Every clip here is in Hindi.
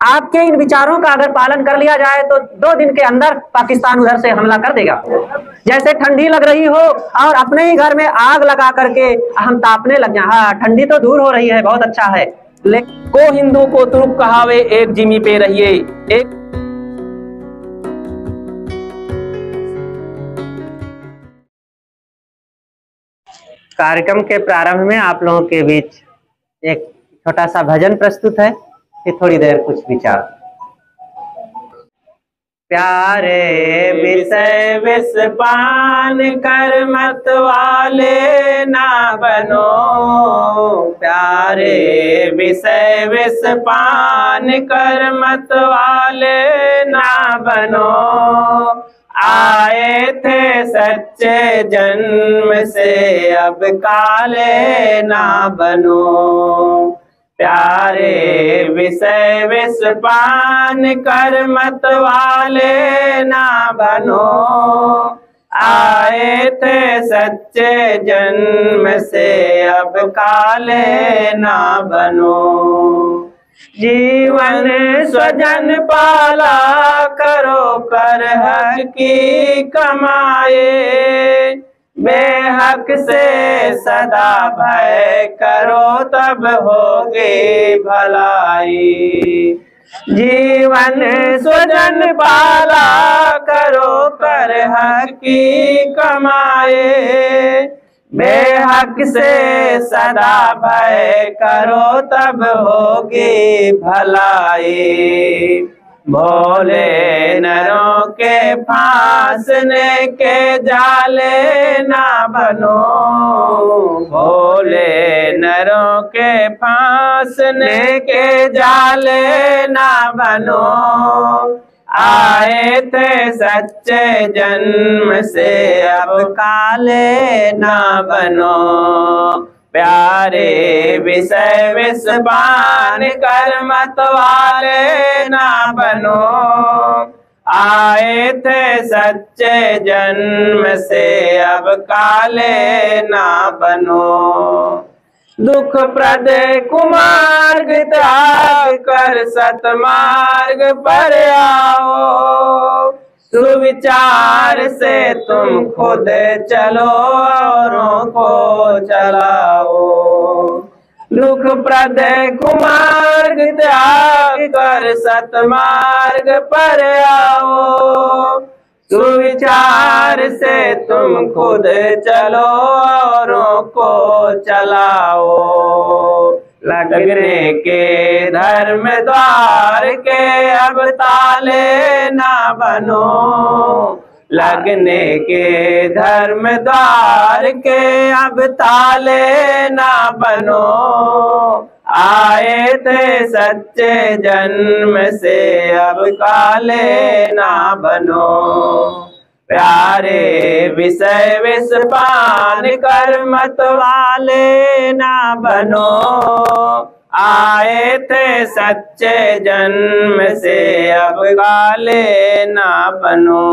आपके इन विचारों का अगर पालन कर लिया जाए तो 2 दिन के अंदर पाकिस्तान उधर से हमला कर देगा। जैसे ठंडी लग रही हो और अपने ही घर में आग लगा करके हम तापने लग जाए। हाँ, ठंडी तो दूर हो रही है, बहुत अच्छा है। को हिंदू को तुरुप कहावे, एक जिमी पे रहिए। एक कार्यक्रम के प्रारंभ में आप लोगों के बीच एक छोटा सा भजन प्रस्तुत है, फिर थोड़ी देर कुछ विचार। प्यारे विषय विष पान कर मत वाले ना बनो, प्यारे विषय विष पान कर मत वाले ना बनो। आए थे सच्चे जन्म से अब काले ना बनो, प्यारे विषय विष पान कर मत वाले ना बनो। आए थे सच्चे जन्म से अब काले ना बनो। जीवन स्वजन पाला करो कर हक की कमाए, बेहक से सदा भय करो तब होगी भलाई। जीवन स्वजन पाला करो कर हक की कमाए, बेहक से सदा भय करो तब होगी भलाई। भोले नरों के फांसने के जाले ना बनो, भोले नरों के फांसने के जाले ना बनो। आए थे सच्चे जन्म से अब काले ना बनो, प्यारे विषय विष पान कर मत वाले ना बनो। आए थे सच्चे जन्म से अब काले ना बनो। दुख प्रद कुमार्ग त्याग कर सतमार्ग पर आओ, सुविचार से तुम खुद चलो औरों को चलाओ। दुख प्रद कुमार्ग त्याग कर सतमार्ग पर आओ, सुविचार से तुम खुद चलो औरों को चलाओ। लगने के धर्म द्वार के अब ताले ना बनो, लगने के धर्म द्वार के अब ताले ना बनो। आए थे सच्चे जन्म से अब काले ना बनो, प्यारे विषय विष पान कर मत वाले ना बनो। आए थे सच्चे जन्म से अब काले ना बनो।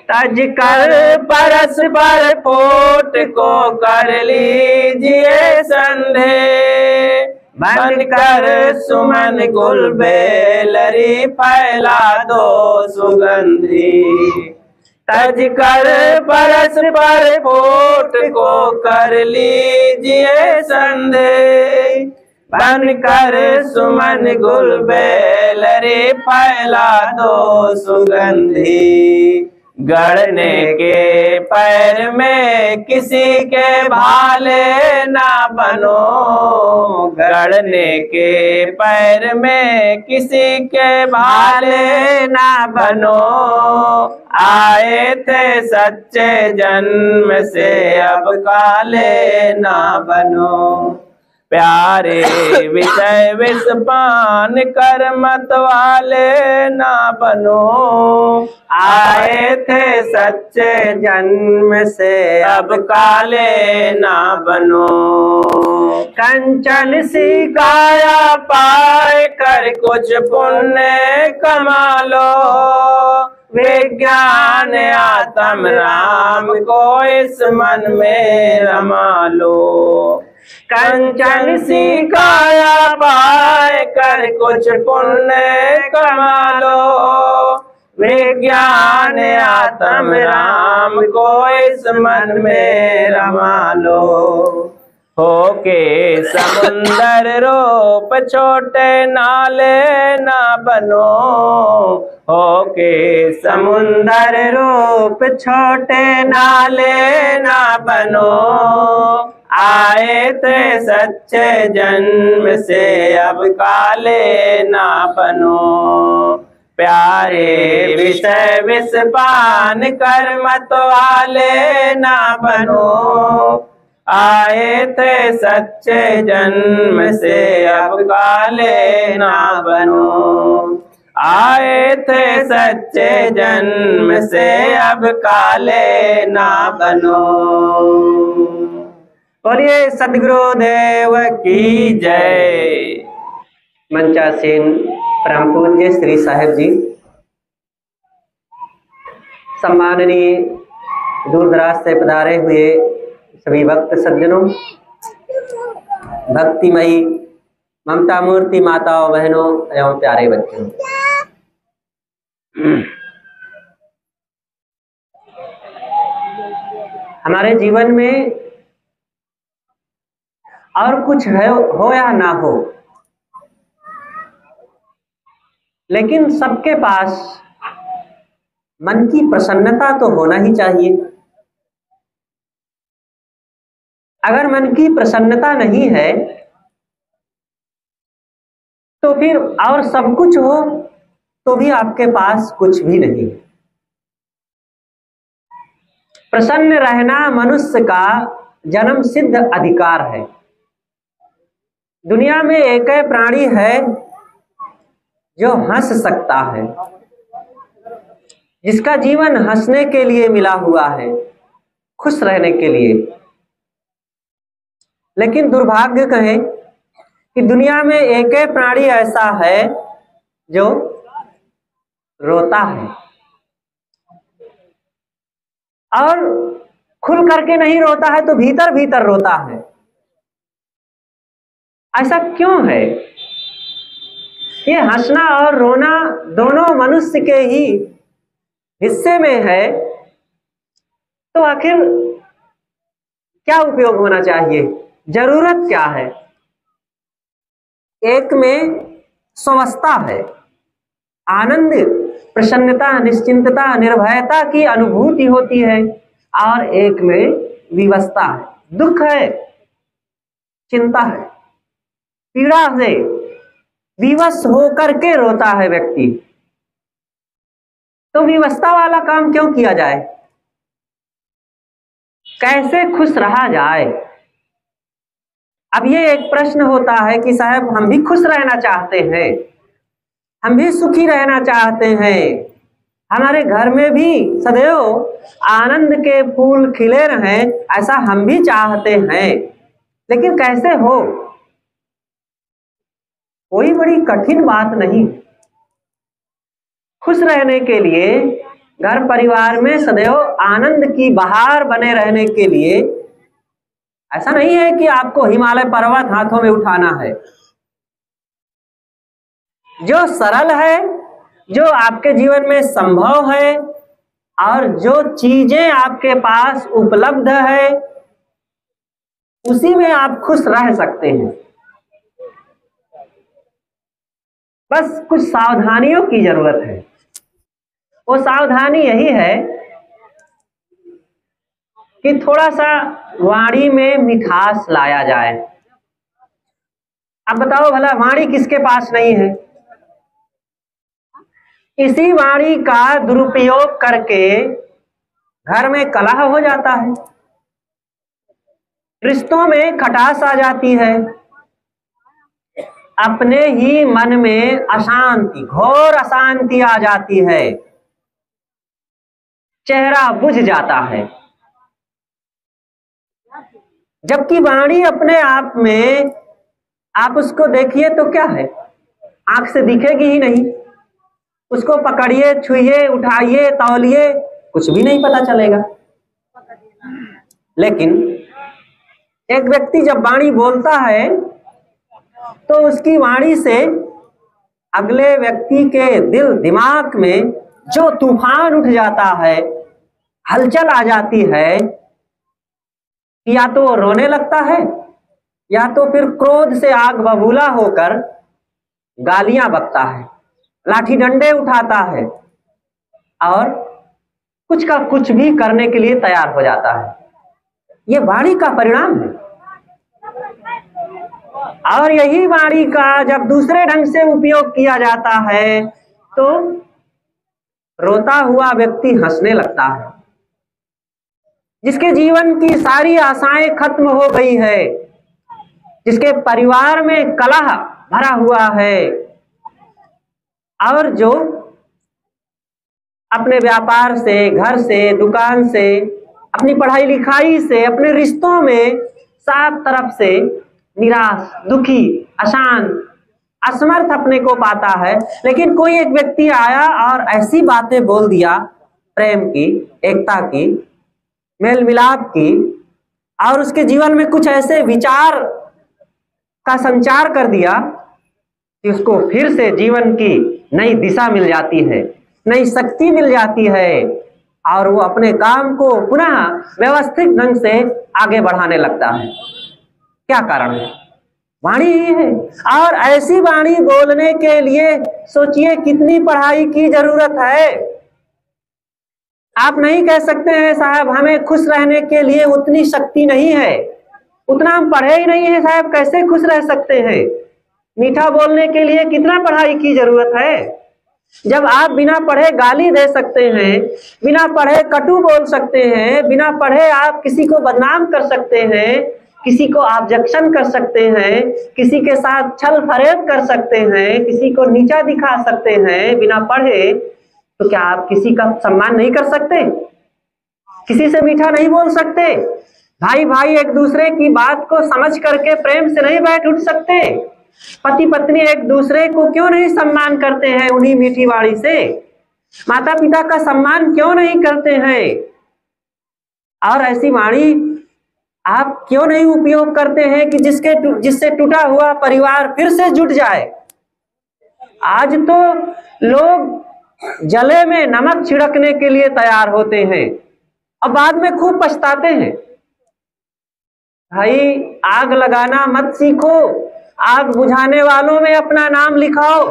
तज कर परस्पर पोट को कर लीजिए संधे, बन कर सुमन गुल बेलरी फैला दो सुगंधी। तज कर परस्पर पोट को कर लीजिए संधे, बन कर सुमन गुल बेलरी फैला दो सुगंधी। गढ़ने के पैर में किसी के भाले ना बनो, गढ़ने के पैर में किसी के भाले ना बनो। आए थे सच्चे जन्म से अब काले ना बनो, प्यारे विषय विष पान कर मत वाले ना बनो। आए थे सच्चे जन्म से अब काले ना बनो। कंचन सी काया पाए कर कुछ पुण्य कमा लो, विज्ञान आत्म राम को इस मन में रमा लो। कंचन सी काया आए कर कुछ पुण्य कमा लो। विज्ञान आत्म राम को इस मन में रमा लो। होके समुंदर रूप छोटे नाले ना बनो। होके समुंदर रूप छोटे नाले ना बनो। आए थे सच्चे जन्म से अब काले ना बनो। प्यारे विषय विष पान कर मत वाले ना बनो। आए थे सच्चे जन्म से अब काले ना बनो। आए थे सच्चे जन्म से अब काले ना बनो। बोलिए सद्गुरुदेव की जय। मंचासीन परम पूज्य श्री साहेब जी, सम्माननीय दूर दराज से पधारे हुए सभी भक्त सज्जनों, भक्तिमयी ममता मूर्ति माताओं बहनों एवं प्यारे बच्चों, हमारे जीवन में और कुछ है हो या ना हो, लेकिन सबके पास मन की प्रसन्नता तो होना ही चाहिए। अगर मन की प्रसन्नता नहीं है तो फिर और सब कुछ हो तो भी आपके पास कुछ भी नहीं। प्रसन्न रहना मनुष्य का जन्म सिद्ध अधिकार है। दुनिया में एक ही प्राणी है जो हंस सकता है, जिसका जीवन हंसने के लिए मिला हुआ है, खुश रहने के लिए। लेकिन दुर्भाग्य कहें कि दुनिया में एक ही प्राणी ऐसा है जो रोता है, और खुल करके नहीं रोता है तो भीतर भीतर रोता है। ऐसा क्यों है? ये हंसना और रोना दोनों मनुष्य के ही हिस्से में है, तो आखिर क्या उपयोग होना चाहिए? जरूरत क्या है? एक में स्वस्थता है, आनंद, प्रसन्नता, निश्चिंतता, निर्भयता की अनुभूति होती है, और एक में विवशता है, दुख है, चिंता है, पीड़ा से विवश होकर के रोता है व्यक्ति। तो विवशता वाला काम क्यों किया जाए? कैसे खुश रहा जाए? अब ये एक प्रश्न होता है कि साहब हम भी खुश रहना चाहते हैं, हम भी सुखी रहना चाहते हैं, हमारे घर में भी सदैव आनंद के फूल खिले रहें, ऐसा हम भी चाहते हैं, लेकिन कैसे हो? कोई बड़ी कठिन बात नहीं। खुश रहने के लिए, घर परिवार में सदैव आनंद की बहार बने रहने के लिए ऐसा नहीं है कि आपको हिमालय पर्वत हाथों में उठाना है। जो सरल है, जो आपके जीवन में संभव है, और जो चीजें आपके पास उपलब्ध है, उसी में आप खुश रह सकते हैं। बस कुछ सावधानियों की जरूरत है। वो सावधानी यही है कि थोड़ा सा वाणी में मिठास लाया जाए। अब बताओ भला, वाणी किसके पास नहीं है? इसी वाणी का दुरुपयोग करके घर में कलह हो जाता है, रिश्तों में खटास आ जाती है, अपने ही मन में अशांति, घोर अशांति आ जाती है, चेहरा बुझ जाता है। जबकि वाणी अपने आप में आप उसको देखिए तो क्या है, आंख से दिखेगी ही नहीं। उसको पकड़िए, छुइए, उठाइए, तौलिए, कुछ भी नहीं पता चलेगा। लेकिन एक व्यक्ति जब वाणी बोलता है तो उसकी वाणी से अगले व्यक्ति के दिल दिमाग में जो तूफान उठ जाता है, हलचल आ जाती है, या तो वो रोने लगता है या तो फिर क्रोध से आग बबूला होकर गालियां बकता है, लाठी डंडे उठाता है और कुछ का कुछ भी करने के लिए तैयार हो जाता है। ये वाणी का परिणाम है। और यही वाणी का जब दूसरे ढंग से उपयोग किया जाता है तो रोता हुआ व्यक्ति हंसने लगता है। जिसके जीवन की सारी आशाएं खत्म हो गई है, जिसके परिवार में कलह भरा हुआ है और जो अपने व्यापार से, घर से, दुकान से, अपनी पढ़ाई लिखाई से, अपने रिश्तों में सब तरफ से निराश, दुखी, अशांत, असमर्थ अपने को पाता है, लेकिन कोई एक व्यक्ति आया और ऐसी बातें बोल दिया प्रेम की, एकता की, मेल मिलाप की, और उसके जीवन में कुछ ऐसे विचार का संचार कर दिया कि उसको फिर से जीवन की नई दिशा मिल जाती है, नई शक्ति मिल जाती है और वो अपने काम को पुनः व्यवस्थित ढंग से आगे बढ़ाने लगता है। क्या कारण है? वाणी ही है। और ऐसी वाणी बोलने के लिए सोचिए कितनी पढ़ाई की जरूरत है। आप नहीं कह सकते हैं साहब हमें खुश रहने के लिए उतनी शक्ति नहीं है, उतना हम पढ़े ही नहीं है साहब, कैसे खुश रह सकते हैं? मीठा बोलने के लिए कितना पढ़ाई की जरूरत है? जब आप बिना पढ़े गाली दे सकते हैं, बिना पढ़े कटु बोल सकते हैं, बिना पढ़े आप किसी को बदनाम कर सकते हैं, किसी को ऑब्जेक्शन कर सकते हैं, किसी के साथ छल फरेब कर सकते हैं, किसी को नीचा दिखा सकते हैं बिना पढ़े, तो क्या आप किसी का सम्मान नहीं कर सकते? किसी से मीठा नहीं बोल सकते? भाई भाई एक दूसरे की बात को समझ करके प्रेम से नहीं बैठ उठ सकते? पति पत्नी एक दूसरे को क्यों नहीं सम्मान करते हैं उन्हीं मीठी वाणी से? माता पिता का सम्मान क्यों नहीं करते हैं? और ऐसी वाणी आप क्यों नहीं उपयोग करते हैं कि जिससे टूटा हुआ परिवार फिर से जुट जाए? आज तो लोग जले में नमक छिड़कने के लिए तैयार होते हैं और बाद में खूब पछताते हैं। भाई आग लगाना मत सीखो, आग बुझाने वालों में अपना नाम लिखाओ।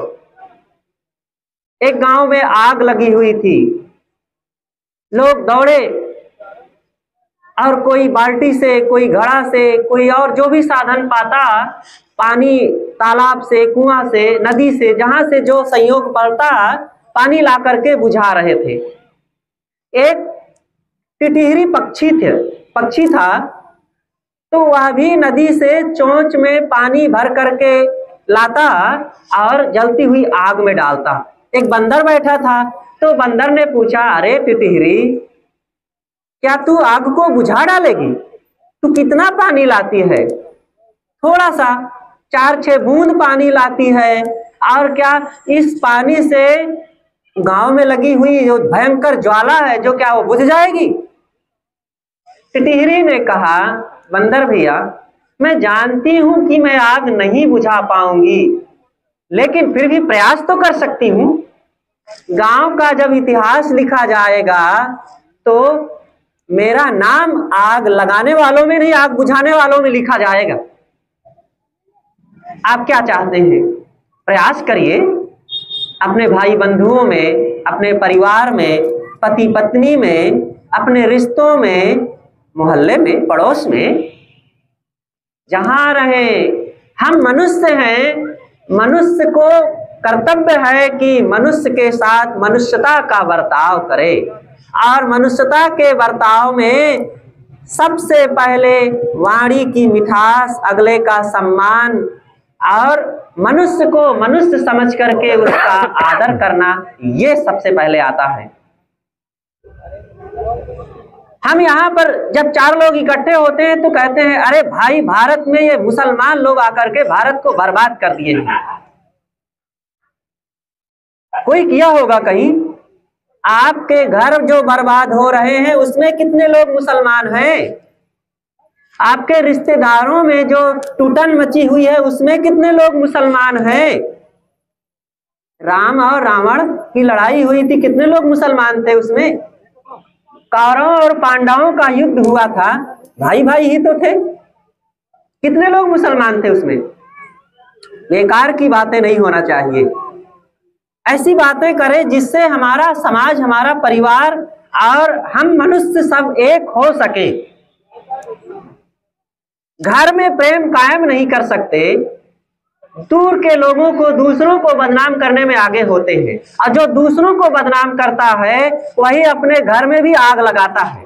एक गांव में आग लगी हुई थी, लोग दौड़े और कोई बाल्टी से, कोई घड़ा से, कोई और जो भी साधन पाता, पानी तालाब से, कुआं से, नदी से, जहां से जो संयोग पड़ता, पानी ला करके बुझा रहे थे। एक टिटहरी पक्षी था तो वह भी नदी से चोंच में पानी भर करके लाता और जलती हुई आग में डालता। एक बंदर बैठा था तो बंदर ने पूछा, अरे टिटहरी क्या तू आग को बुझा डालेगी? तू कितना पानी लाती है? थोड़ा सा 4-6 बूंद पानी लाती है, और क्या इस पानी से गांव में लगी हुई जो भयंकर ज्वाला है जो क्या वो बुझ जाएगी? टिटहरी ने कहा, बंदर भैया मैं जानती हूं कि मैं आग नहीं बुझा पाऊंगी, लेकिन फिर भी प्रयास तो कर सकती हूं। गांव का जब इतिहास लिखा जाएगा तो मेरा नाम आग लगाने वालों में नहीं, आग बुझाने वालों में लिखा जाएगा। आप क्या चाहते हैं? प्रयास करिए, अपने भाई बंधुओं में, अपने परिवार में, पति पत्नी में, अपने रिश्तों में, मोहल्ले में, पड़ोस में, जहां रहे। हम मनुष्य हैं, मनुष्य को कर्तव्य है कि मनुष्य के साथ मनुष्यता का बर्ताव करे, और मनुष्यता के बर्ताव में सबसे पहले वाणी की मिठास, अगले का सम्मान और मनुष्य को मनुष्य समझ करके उसका आदर करना, ये सबसे पहले आता है। हम यहाँ पर जब 4 लोग इकट्ठे होते हैं तो कहते हैं, अरे भाई भारत में ये मुसलमान लोग आकर के भारत को बर्बाद कर दिए हैं। कोई किया होगा कहीं? आपके घर जो बर्बाद हो रहे हैं उसमें कितने लोग मुसलमान हैं? आपके रिश्तेदारों में जो टूटन मची हुई है उसमें कितने लोग मुसलमान हैं? राम और रावण की लड़ाई हुई थी, कितने लोग मुसलमान थे उसमें? कौरवों और पांडवों का युद्ध हुआ था, भाई भाई ही तो थे, कितने लोग मुसलमान थे उसमें? बेकार की बातें नहीं होना चाहिए। ऐसी बातें करें जिससे हमारा समाज, हमारा परिवार और हम मनुष्य सब एक हो सके। घर में प्रेम कायम नहीं कर सकते, दूर के लोगों को, दूसरों को बदनाम करने में आगे होते हैं, और जो दूसरों को बदनाम करता है वही अपने घर में भी आग लगाता है।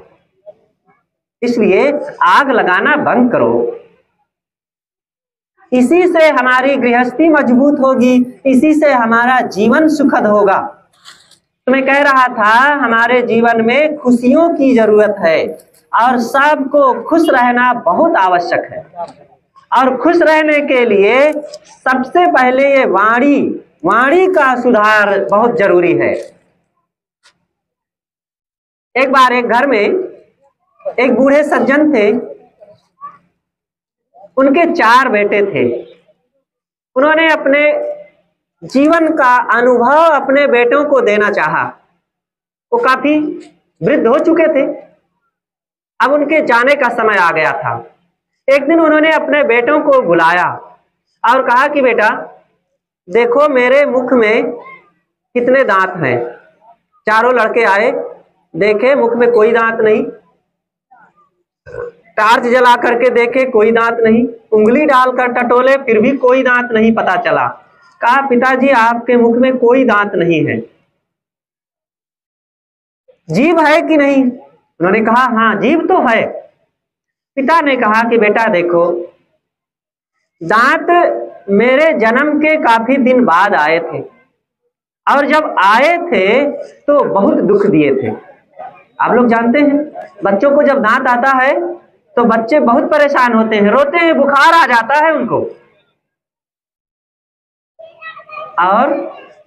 इसलिए आग लगाना बंद करो। इसी से हमारी गृहस्थी मजबूत होगी, इसी से हमारा जीवन सुखद होगा। तो मैं कह रहा था, हमारे जीवन में खुशियों की जरूरत है और सबको खुश रहना बहुत आवश्यक है। और खुश रहने के लिए सबसे पहले ये वाणी का सुधार बहुत जरूरी है। एक बार एक घर में एक बूढ़े सज्जन थे, उनके 4 बेटे थे। उन्होंने अपने जीवन का अनुभव अपने बेटों को देना चाहा। वो काफी वृद्ध हो चुके थे, अब उनके जाने का समय आ गया था। एक दिन उन्होंने अपने बेटों को बुलाया और कहा कि बेटा देखो मेरे मुख में कितने दांत हैं। चारों लड़के आए, देखे मुख में कोई दांत नहीं, टार्च जला करके देखे कोई दांत नहीं, उंगली डालकर टटोले फिर भी कोई दांत नहीं पता चला। कहा पिताजी आपके मुख में कोई दांत नहीं है, जीभ है कि नहीं? उन्होंने कहा हाँ जीभ तो है। पिता ने कहा कि बेटा देखो दांत मेरे जन्म के काफी दिन बाद आए थे, और जब आए थे तो बहुत दुख दिए थे। आप लोग जानते हैं बच्चों को जब दांत आता है तो बच्चे बहुत परेशान होते हैं, रोते हैं, बुखार आ जाता है उनको, और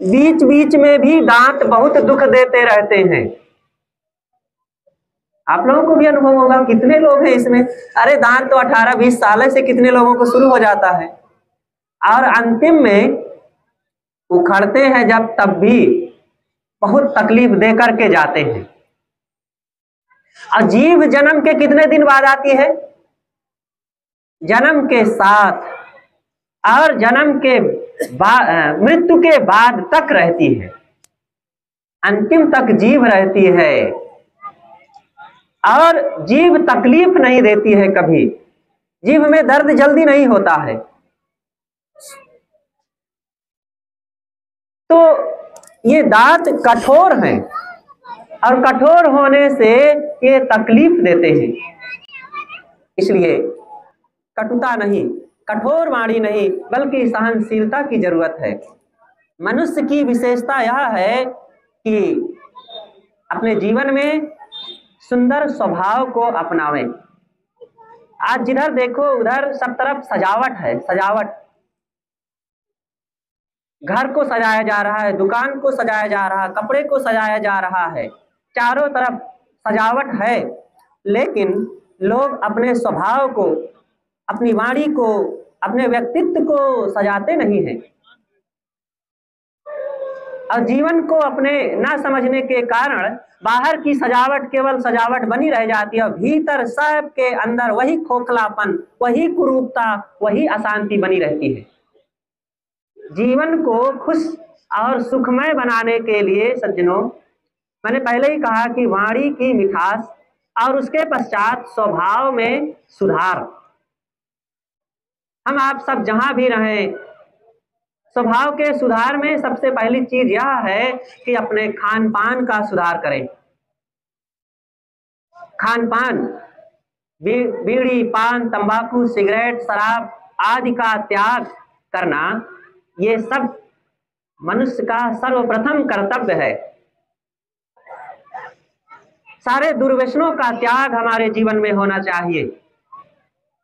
बीच बीच में भी दांत बहुत दुख देते रहते हैं। आप लोगों को भी अनुभव होगा, कितने लोग हैं इसमें, अरे दांत तो 18-20 साल से कितने लोगों को शुरू हो जाता है, और अंतिम में उखड़ते हैं जब तब भी बहुत तकलीफ दे करके जाते हैं। और जीभ जन्म के कितने दिन बाद आती है? जन्म के साथ, और जन्म के मृत्यु के बाद तक रहती है, अंतिम तक जीभ रहती है, और जीभ तकलीफ नहीं देती है कभी, जीभ में दर्द जल्दी नहीं होता है। तो ये दांत कठोर हैं, और कठोर होने से ये तकलीफ देते हैं। इसलिए कटुता नहीं, कठोर वाणी नहीं, बल्कि सहनशीलता की जरूरत है। मनुष्य की विशेषता यह है कि अपने जीवन में सुंदर स्वभाव को अपनावें। आज जिधर देखो उधर सब तरफ सजावट है, सजावट, घर को सजाया जा रहा है, दुकान को सजाया जा रहा है, कपड़े को सजाया जा रहा है, चारों तरफ सजावट है, लेकिन लोग अपने स्वभाव को, अपनी वाणी को, अपने व्यक्तित्व को सजाते नहीं हैं। और जीवन को अपने ना समझने के कारण बाहर की सजावट केवल सजावट बनी रह जाती है, और भीतर सब के अंदर वही खोखलापन, वही कुरूपता, वही अशांति बनी रहती है। जीवन को खुश और सुखमय बनाने के लिए सज्जनों, मैंने पहले ही कहा कि वाणी की मिठास और उसके पश्चात स्वभाव में सुधार। हम आप सब जहां भी रहें, स्वभाव के सुधार में सबसे पहली चीज यह है कि अपने खान पान का सुधार करें। खान पान, बीड़ी, पान, तंबाकू, सिगरेट, शराब आदि का त्याग करना, ये सब मनुष्य का सर्वप्रथम कर्तव्य है। सारे दुर्व्यसनों का त्याग हमारे जीवन में होना चाहिए।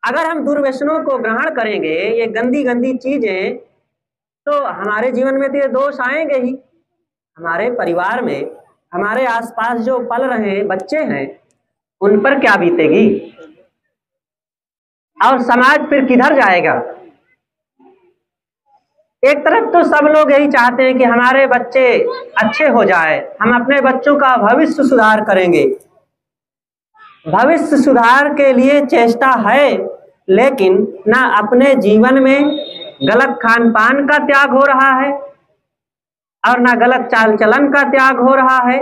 अगर हम दुर्व्यसनों को ग्रहण करेंगे, ये गंदी गंदी चीजें, तो हमारे जीवन में तो ये दोष आएंगे ही। हमारे परिवार में, हमारे आसपास जो पल रहे बच्चे हैं, उन पर क्या बीतेगी? और समाज फिर किधर जाएगा। एक तरफ तो सब लोग यही चाहते हैं कि हमारे बच्चे अच्छे हो जाए, हम अपने बच्चों का भविष्य सुधार करेंगे, भविष्य सुधार के लिए चेष्टा है, लेकिन ना अपने जीवन में गलत खान पान का त्याग हो रहा है और ना गलत चाल चलन का त्याग हो रहा है।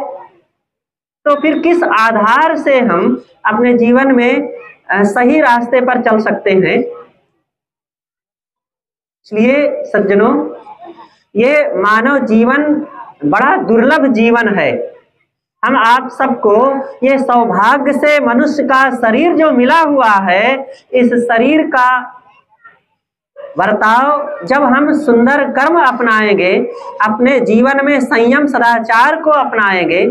तो फिर किस आधार से हम अपने जीवन में सही रास्ते पर चल सकते हैं। इसलिए सज्जनों, ये मानव जीवन बड़ा दुर्लभ जीवन है। हम आप सबको ये सौभाग्य से मनुष्य का शरीर जो मिला हुआ है, इस शरीर का बर्ताव जब हम सुंदर कर्म अपनाएंगे, अपने जीवन में संयम सदाचार को अपनाएंगे,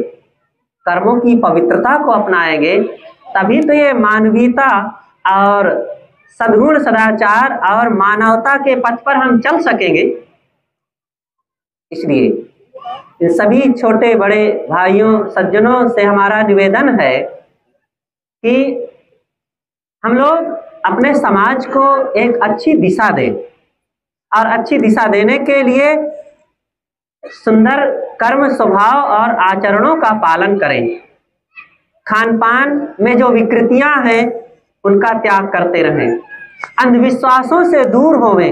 कर्मों की पवित्रता को अपनाएंगे, तभी तो ये मानवीयता और सद्गुण सदाचार और मानवता के पथ पर हम चल सकेंगे। इसलिए इन सभी छोटे बड़े भाइयों सज्जनों से हमारा निवेदन है कि हम लोग अपने समाज को एक अच्छी दिशा दें, और अच्छी दिशा देने के लिए सुंदर कर्म स्वभाव और आचरणों का पालन करें। खान पान में जो विकृतियां हैं उनका त्याग करते रहें, अंधविश्वासों से दूर होवें।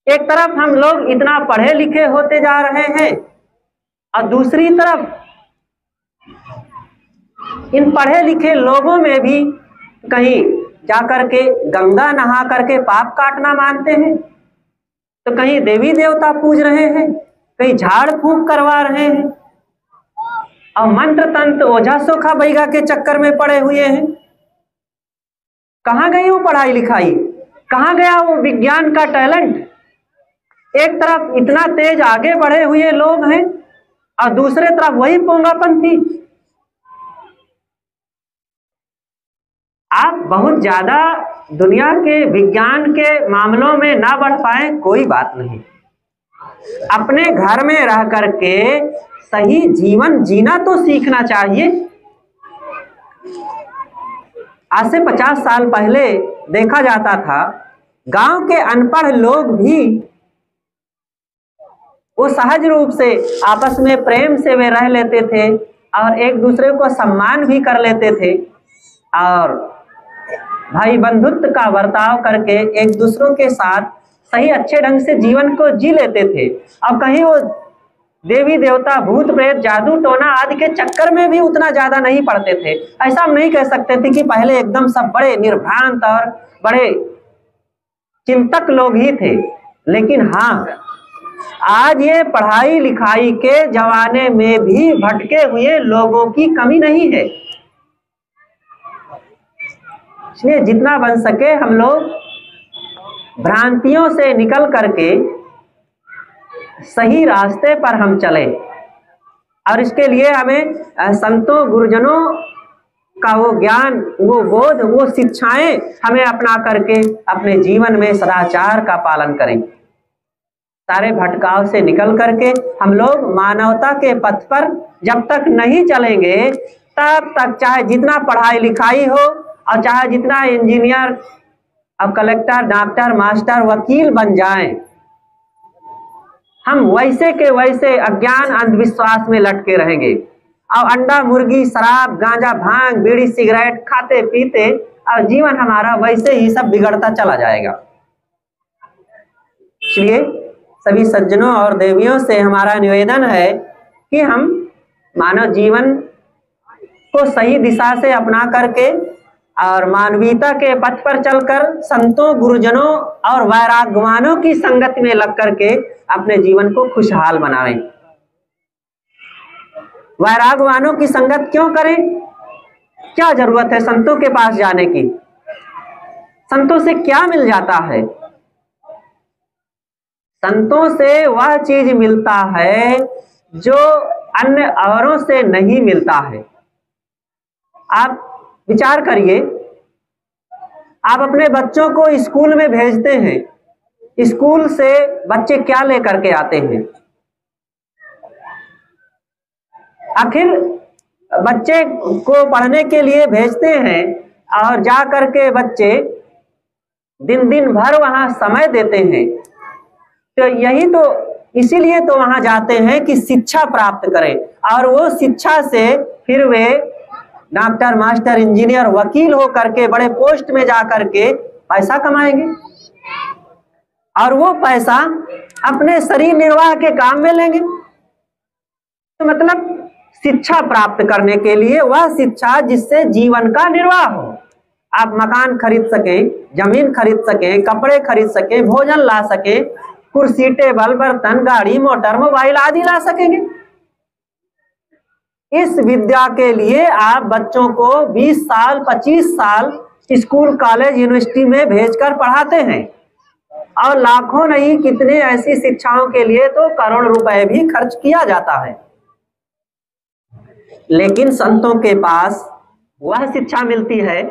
एक तरफ हम लोग इतना पढ़े लिखे होते जा रहे हैं और दूसरी तरफ इन पढ़े लिखे लोगों में भी कहीं जाकर के गंगा नहा करके पाप काटना मानते हैं, तो कहीं देवी देवता पूज रहे हैं, कहीं झाड़ फूंक करवा रहे हैं और मंत्र तंत्र ओझा सोखा बैगा के चक्कर में पड़े हुए हैं। कहां गई वो पढ़ाई लिखाई, कहां गया वो विज्ञान का टैलेंट। एक तरफ इतना तेज आगे बढ़े हुए लोग हैं और दूसरे तरफ वही पोंगापंथी। आप बहुत ज्यादा दुनिया के विज्ञान के मामलों में ना बढ़ पाए कोई बात नहीं, अपने घर में रह करके सही जीवन जीना तो सीखना चाहिए। आज से 50 साल पहले देखा जाता था गांव के अनपढ़ लोग भी वो सहज रूप से आपस में प्रेम से वे रह लेते थे और एक दूसरे को सम्मान भी कर लेते थे और भाई बंधुत्व का बर्ताव करके एक दूसरों के साथ सही अच्छे ढंग से जीवन को जी लेते थे। अब कहीं वो देवी देवता भूत प्रेत जादू टोना आदि के चक्कर में भी उतना ज्यादा नहीं पड़ते थे। ऐसा हम नहीं कह सकते थे कि पहले एकदम सब बड़े निर्भ्रांत और बड़े चिंतक लोग ही थे, लेकिन हाँ, आज ये पढ़ाई लिखाई के जमाने में भी भटके हुए लोगों की कमी नहीं है। इसलिए जितना बन सके हम लोग भ्रांतियों से निकल करके सही रास्ते पर हम चले, और इसके लिए हमें संतों गुरुजनों का वो ज्ञान, वो बोध, वो शिक्षाएं हमें अपना करके अपने जीवन में सदाचार का पालन करें। सारे भटकाव से निकल करके हम लोग मानवता के पथ पर जब तक नहीं चलेंगे तब तक चाहे जितना पढ़ाई लिखाई हो और चाहे जितना इंजीनियर अब कलेक्टर डॉक्टर मास्टर वकील बन जाएं, हम वैसे के वैसे अज्ञान अंधविश्वास में लटके रहेंगे और अंडा मुर्गी शराब गांजा भांग बीड़ी सिगरेट खाते पीते और जीवन हमारा वैसे ही सब बिगड़ता चला जाएगा। इसलिए सभी सज्जनों और देवियों से हमारा निवेदन है कि हम मानव जीवन को सही दिशा से अपना करके और मानवीयता के पथ पर चलकर संतों गुरुजनों और वैराग्यवानों की संगत में लग करके अपने जीवन को खुशहाल बनाएं। वैराग्यवानों की संगत क्यों करें? क्या जरूरत है संतों के पास जाने की? संतों से क्या मिल जाता है? संतों से वह चीज मिलता है जो अन्य औरों से नहीं मिलता है। आप विचार करिए, आप अपने बच्चों को स्कूल में भेजते हैं, स्कूल से बच्चे क्या लेकर के आते हैं? आखिर बच्चे को पढ़ने के लिए भेजते हैं और जा करके बच्चे दिन दिन भर वहां समय देते हैं। तो यही तो इसीलिए तो वहां जाते हैं कि शिक्षा प्राप्त करें, और वो शिक्षा से फिर वे डॉक्टर, मास्टर, इंजीनियर, वकील हो करके बड़े पोस्ट में जा करके पैसा कमाएंगे, और वो पैसा अपने शरीर निर्वाह के काम में लेंगे। तो मतलब शिक्षा प्राप्त करने के लिए वह शिक्षा जिससे जीवन का निर्वाह हो, आप मकान खरीद सकें, जमीन खरीद सकें, कपड़े खरीद सकें, भोजन ला सकें, कुर्सी, टेबल, बर्तन, गाड़ी, मोटर, मोबाइल आदि ला सकेंगे। इस विद्या के लिए आप बच्चों को 20 साल 25 साल स्कूल, कॉलेज, यूनिवर्सिटी में भेजकर पढ़ाते हैं, और लाखों नहीं कितने ऐसी शिक्षाओं के लिए तो करोड़ रुपए भी खर्च किया जाता है। लेकिन संतों के पास वह शिक्षा मिलती है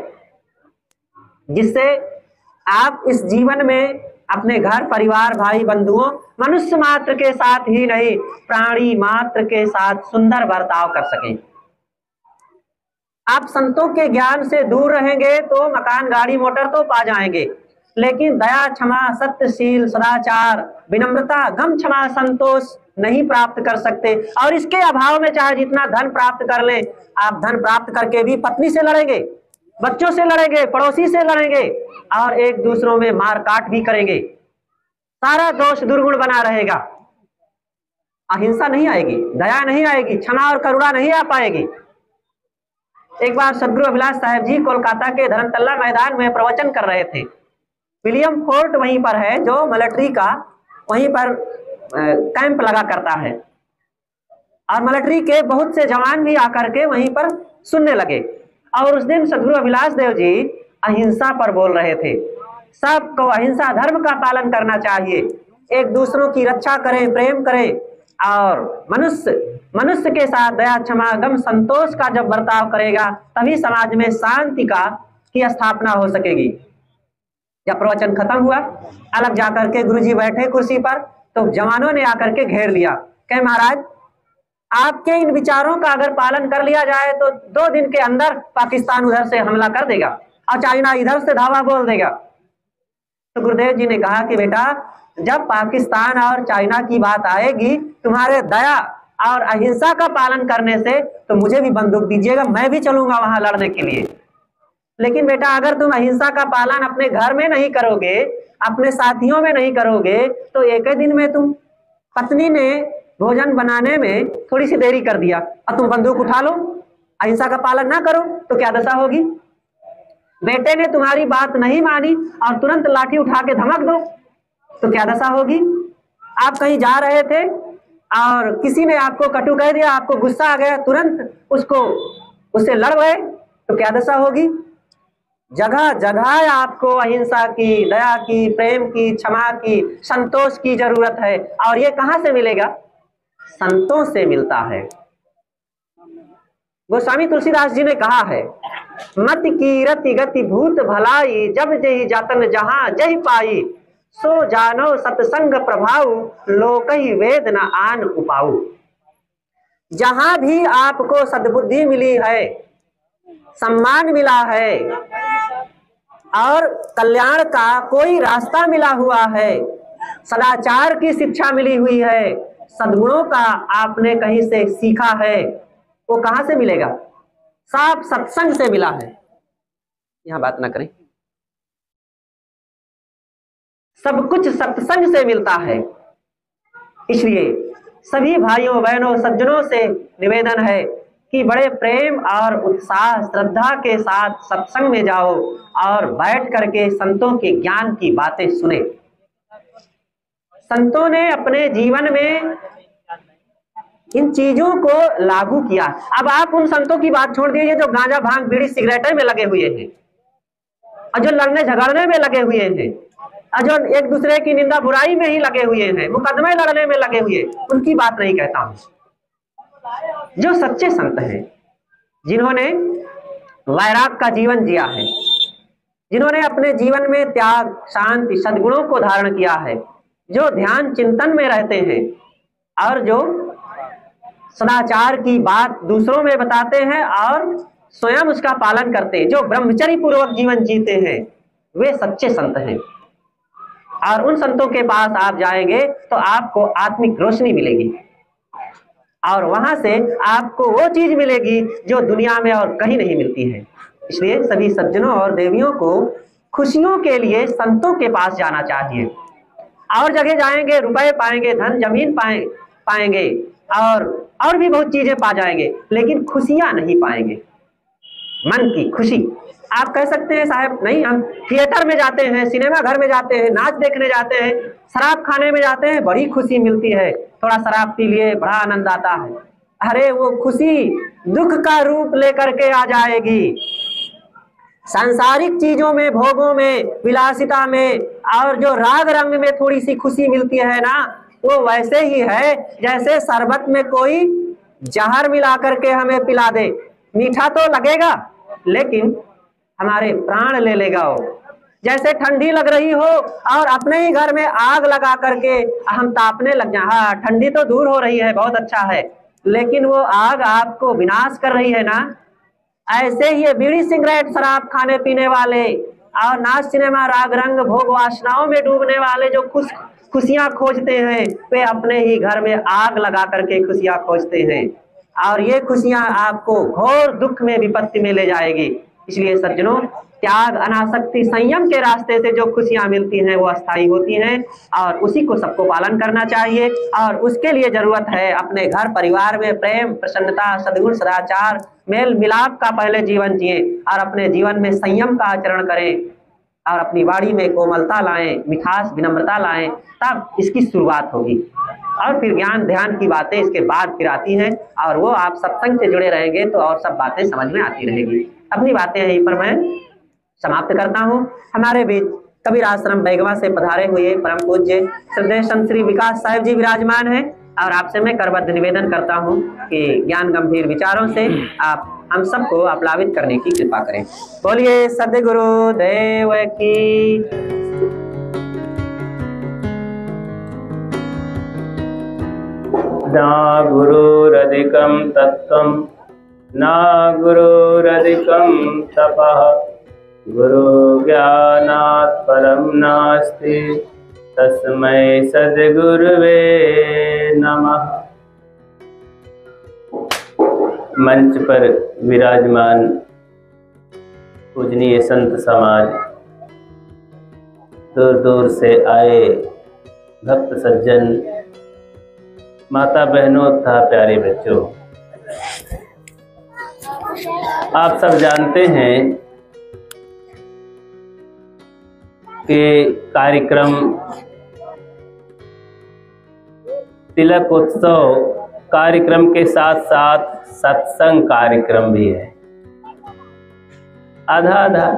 जिससे आप इस जीवन में अपने घर परिवार, भाई बंधुओं, मनुष्य मात्र के साथ ही नहीं, प्राणी मात्र के साथ सुंदर बर्ताव कर सकें। आप संतों के ज्ञान से दूर रहेंगे तो मकान, गाड़ी, मोटर तो पा जाएंगे, लेकिन दया, क्षमा, सत्यशील, सदाचार, विनम्रता, गम, क्षमा, संतोष नहीं प्राप्त कर सकते। और इसके अभाव में चाहे जितना धन प्राप्त कर लें, आप धन प्राप्त करके भी पत्नी से लड़ेंगे, बच्चों से लड़ेंगे, पड़ोसी से लड़ेंगे, और एक दूसरों में मार काट भी करेंगे। सारा दोष दुर्गुण बना रहेगा, अहिंसा नहीं आएगी, दया नहीं आएगी, क्षमा और करुणा नहीं आ पाएगी। एक बार सदगुरु अभिलाष साहेब जी कोलकाता के धर्मतल्ला मैदान में प्रवचन कर रहे थे। विलियम फोर्ट वहीं पर है जो मिलिट्री का वहीं पर कैंप लगा करता है, और मिलिट्री के बहुत से जवान भी आकर के वहीं पर सुनने लगे। और उस दिन सदगुरु अभिलाष देव जी अहिंसा पर बोल रहे थे। सबको अहिंसा धर्म का पालन करना चाहिए, एक दूसरों की रक्षा करें, प्रेम करें, और मनुष्य के साथ दया, क्षमा, गम, संतोष का जब बर्ताव करेगा तभी समाज में शांति की स्थापना हो सकेगी। जब प्रवचन खत्म हुआ, अलग जाकर के गुरुजी बैठे कुर्सी पर, तो जवानों ने आकर के घेर लिया। कहे महाराज, आपके इन विचारों का अगर पालन कर लिया जाए तो 2 दिन के अंदर पाकिस्तान उधर से हमला कर देगा और चाइना इधर से धावा बोल देगा। तो गुरुदेव जी ने कहा कि बेटा, जब पाकिस्तान और चाइना की बात आएगी, तुम्हारे दया और अहिंसा का पालन करने से तो मुझे भी बंदूक दीजिएगा, मैं भी चलूंगा वहां लड़ने के लिए। लेकिन बेटा, अगर तुम अहिंसा का पालन अपने घर में नहीं करोगे, अपने साथियों में नहीं करोगे, तो एक ही दिन में तुम, पत्नी ने भोजन बनाने में थोड़ी सी देरी कर दिया और तुम बंदूक उठा लो, अहिंसा का पालन ना करो तो क्या दशा होगी। बेटे ने तुम्हारी बात नहीं मानी और तुरंत लाठी उठा के धमक दो तो क्या दशा होगी। आप कहीं जा रहे थे और किसी ने आपको कटु कह दिया, आपको गुस्सा आ गया, तुरंत उससे लड़ गए तो क्या दशा होगी। जगह जगह आपको अहिंसा की, दया की, प्रेम की, क्षमा की, संतोष की जरूरत है। और ये कहां से मिलेगा? संतों से मिलता है। गोस्वामी तुलसीदास जी ने कहा है, मत की रति गति भूत भलाई, जब जही जातन जहां जही पाई, सो जानो सत्संग प्रभाव, लोकहि वेद न आन उपाऊ। जहां भी आपको सद्बुद्धि मिली है, सम्मान मिला है और कल्याण का कोई रास्ता मिला हुआ है, सदाचार की शिक्षा मिली हुई है, सद्गुणों का आपने कहीं से सीखा है, वो कहां से मिलेगा? साफ सत्संग से मिला है। यहां बात ना करें, सब कुछ सत्संग से मिलता है। इसलिए सभी भाइयों बहनों सज्जनों से निवेदन है कि बड़े प्रेम और उत्साह श्रद्धा के साथ सत्संग में जाओ और बैठ करके संतों के ज्ञान की बातें सुने। संतों ने अपने जीवन में इन चीजों को लागू किया। अब आप उन संतों की बात छोड़ दीजिए जो गांजा, भांग, बीड़ी, सिगरेटें में लगे हुए हैं और जो लड़ने झगड़ने में लगे हुए हैं और जो एक दूसरे की निंदा बुराई में ही लगे हुए हैं, मुकदमे लड़ने में लगे हुए, उनकी बात नहीं कहता हूं। जो सच्चे संत हैं, जिन्होंने वैराग का जीवन जिया है, जिन्होंने अपने जीवन में त्याग, शांति, सद्गुणों को धारण किया है, जो ध्यान चिंतन में रहते हैं और जो सदाचार की बात दूसरों में बताते हैं और स्वयं उसका पालन करते, जो ब्रह्मचर्य पूर्वक जीवन जीते हैं, वे सच्चे संत हैं। और उन संतों के पास आप जाएंगे तो आपको आत्मिक रोशनी मिलेगी और वहां से आपको वो चीज मिलेगी जो दुनिया में और कहीं नहीं मिलती है। इसलिए सभी सज्जनों और देवियों को खुशियों के लिए संतों के पास जाना चाहिए। और जगह जाएंगे रुपए पाएंगे, धन जमीन पाएंगे और भी बहुत चीजें पा जाएंगे, लेकिन खुशियां नहीं पाएंगे। मन की खुशी आप कह सकते हैं साहब नहीं, हम थिएटर में जाते हैं, सिनेमा घर में जाते हैं, नाच देखने जाते हैं, शराब खाने में जाते हैं, बड़ी खुशी मिलती है, थोड़ा शराब पी लिए बड़ा आनंद आता है। अरे वो खुशी दुख का रूप लेकर के आ जाएगी। सांसारिक चीजों में, भोगों में, विलासिता में और जो राग रंग में थोड़ी सी खुशी मिलती है ना, वो वैसे ही है जैसे शरबत में कोई जहर मिला करके हमें पिला दे। मीठा तो लगेगा लेकिन हमारे प्राण ले लेगा वो। जैसे ठंडी लग रही हो और अपने ही घर में आग लगा करके हम तापने लग जाए। हाँ, ठंडी तो दूर हो रही है, बहुत अच्छा है, लेकिन वो आग आपको विनाश कर रही है ना। ऐसे ही बीड़ी सिगरेट शराब खाने पीने वाले और नाच सिनेमा राग रंग भोग वासनाओं में डूबने वाले जो खुशियां खोजते हैं, वे अपने ही घर में आग लगा करके खुशियां खोजते हैं और ये खुशियां आपको घोर दुख में विपत्ति में ले जाएगी। इसलिए सज्जनों, त्याग अनासक्ति संयम के रास्ते से जो खुशियां मिलती हैं वो अस्थायी होती हैं और उसी को सबको पालन करना चाहिए। और उसके लिए जरूरत है अपने घर परिवार में प्रेम, प्रसन्नता, सद्गुण, सदाचार, मेल मिलाप का पहले जीवन जिए और अपने जीवन में संयम का आचरण करें और अपनी वाणी में कोमलता लाएं, मिठास, विनम्रता लाएं, तब इसकी शुरुआत होगी। और फिर ज्ञान ध्यान की बातें इसके बाद फिर आती हैं और वो आप सत्संग से जुड़े रहेंगे तो और सब बातें समझ में आती रहेगी। अपनी बातें यहीं पर मैं समाप्त करता हूँ। हमारे बीच कबीर आश्रम बैगवा से पधारे हुए परम पूज्य श्रद्धेय संत श्री विकास साहिब जी विराजमान है और आपसे मैं करबद्ध निवेदन करता हूँ कि ज्ञान गंभीर विचारों से आप हम सबको अपलावित करने की कृपा करें। बोलिए सद्गुरु देव की। ना गुरुरधिकं तत्त्वं ना गुरुरधिकं तपः गुरु ज्ञानात् परं नास्ति तस्मै सद्गुरुवे नमः। मंच पर विराजमान पूजनीय संत समाज, दूर दूर से आए भक्त सज्जन, माता बहनों तथा प्यारे बच्चों, आप सब जानते हैं कि कार्यक्रम तिलक उत्सव कार्यक्रम के साथ साथ सत्संग कार्यक्रम भी है, आधा आधा।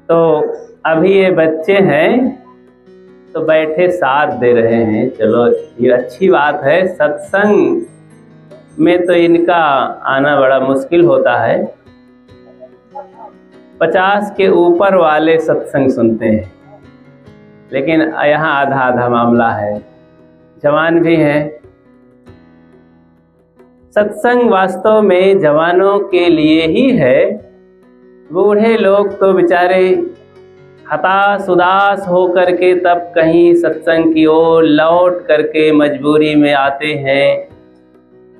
तो अभी ये बच्चे हैं तो बैठे साथ दे रहे हैं, चलो ये अच्छी बात है। सत्संग में तो इनका आना बड़ा मुश्किल होता है, 50 के ऊपर वाले सत्संग सुनते हैं, लेकिन यहाँ आधा आधा मामला है, जवान भी हैं। सत्संग वास्तव में जवानों के लिए ही है, बूढ़े लोग तो बेचारे हताश उदास हो करके तब कहीं सत्संग की ओर लौट करके मजबूरी में आते हैं,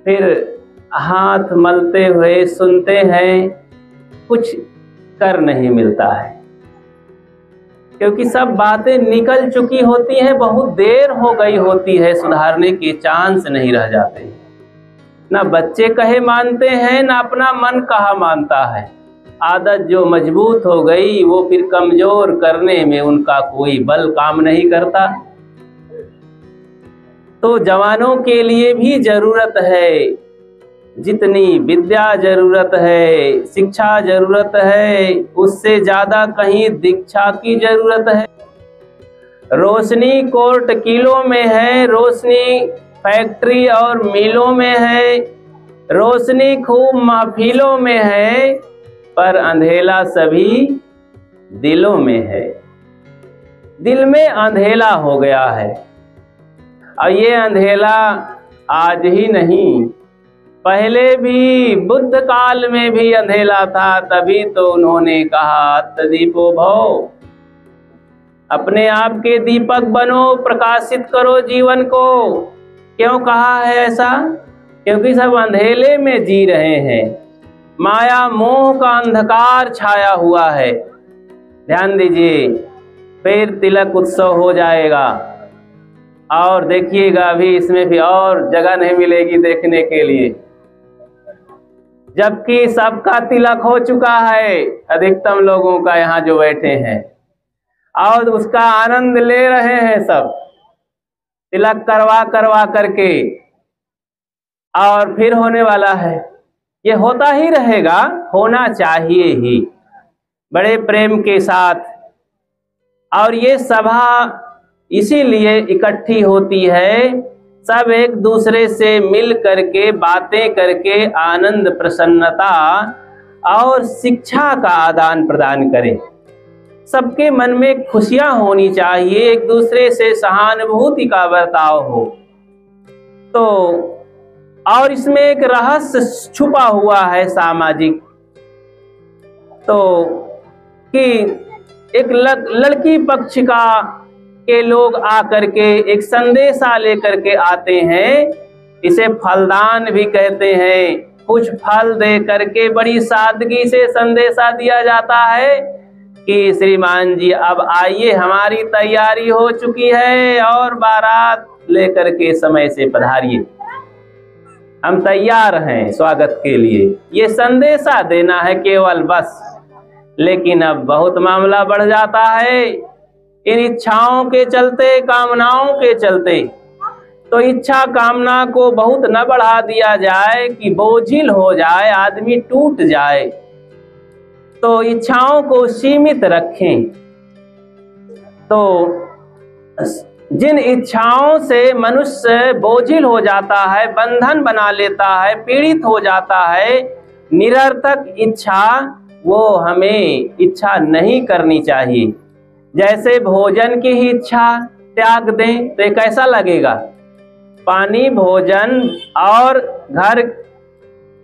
फिर हाथ मलते हुए सुनते हैं, कुछ कर नहीं मिलता है क्योंकि सब बातें निकल चुकी होती हैं, बहुत देर हो गई होती है, सुधारने के चांस नहीं रह जाते। ना बच्चे कहे मानते हैं, ना अपना मन कहा मानता है। आदत जो मजबूत हो गई वो फिर कमजोर करने में उनका कोई बल काम नहीं करता। तो जवानों के लिए भी जरूरत है, जितनी विद्या जरूरत है, शिक्षा जरूरत है, उससे ज्यादा कहीं दीक्षा की जरूरत है। रोशनी कोर्ट किलों में है, रोशनी फैक्ट्री और मिलों में है, रोशनी खूब महफिलों में है, पर अंधेला सभी दिलों में है। दिल में अंधेला हो गया है और ये अंधेला आज ही नहीं पहले भी बुद्ध काल में भी अंधेला था, तभी तो उन्होंने कहा तदीपो भव, अपने आप के दीपक बनो, प्रकाशित करो जीवन को। क्यों कहा है ऐसा? क्योंकि सब अंधेले में जी रहे हैं, माया मोह का अंधकार छाया हुआ है। ध्यान दीजिए, फिर तिलक उत्सव हो जाएगा और देखिएगा अभी इसमें भी और जगह नहीं मिलेगी देखने के लिए, जबकि सबका तिलक हो चुका है, अधिकतम लोगों का यहाँ जो बैठे हैं, और उसका आनंद ले रहे हैं सब तिलक करवा करवा करके। और फिर होने वाला है, ये होता ही रहेगा, होना चाहिए ही बड़े प्रेम के साथ। और ये सभा इसीलिए इकट्ठी होती है, सब एक दूसरे से मिल करके बातें करके आनंद प्रसन्नता और शिक्षा का आदान प्रदान करें। सबके मन में खुशियां होनी चाहिए, एक दूसरे से सहानुभूति का बर्ताव हो। तो और इसमें एक रहस्य छुपा हुआ है सामाजिक, तो कि एक लड़की पक्ष के लोग आकर के एक संदेशा लेकर के आते हैं, इसे फलदान भी कहते हैं। कुछ फल दे करके बड़ी सादगी से संदेशा दिया जाता है कि श्रीमान जी अब आइए, हमारी तैयारी हो चुकी है और बारात लेकर के समय से पधारिए, हम तैयार हैं स्वागत के लिए। ये संदेशा देना है केवल, बस। लेकिन अब बहुत मामला बढ़ जाता है इन इच्छाओं के चलते, कामनाओं के चलते। तो इच्छा कामना को बहुत न बढ़ा दिया जाए कि बोझिल हो जाए, आदमी टूट जाए। तो इच्छाओं को सीमित रखें। तो जिन इच्छाओं से मनुष्य बोझिल हो जाता है, बंधन बना लेता है, पीड़ित हो जाता है, निरर्थक इच्छा, वो हमें इच्छा नहीं करनी चाहिए। जैसे भोजन की ही इच्छा त्याग दें तो ये कैसा लगेगा? पानी, भोजन और घर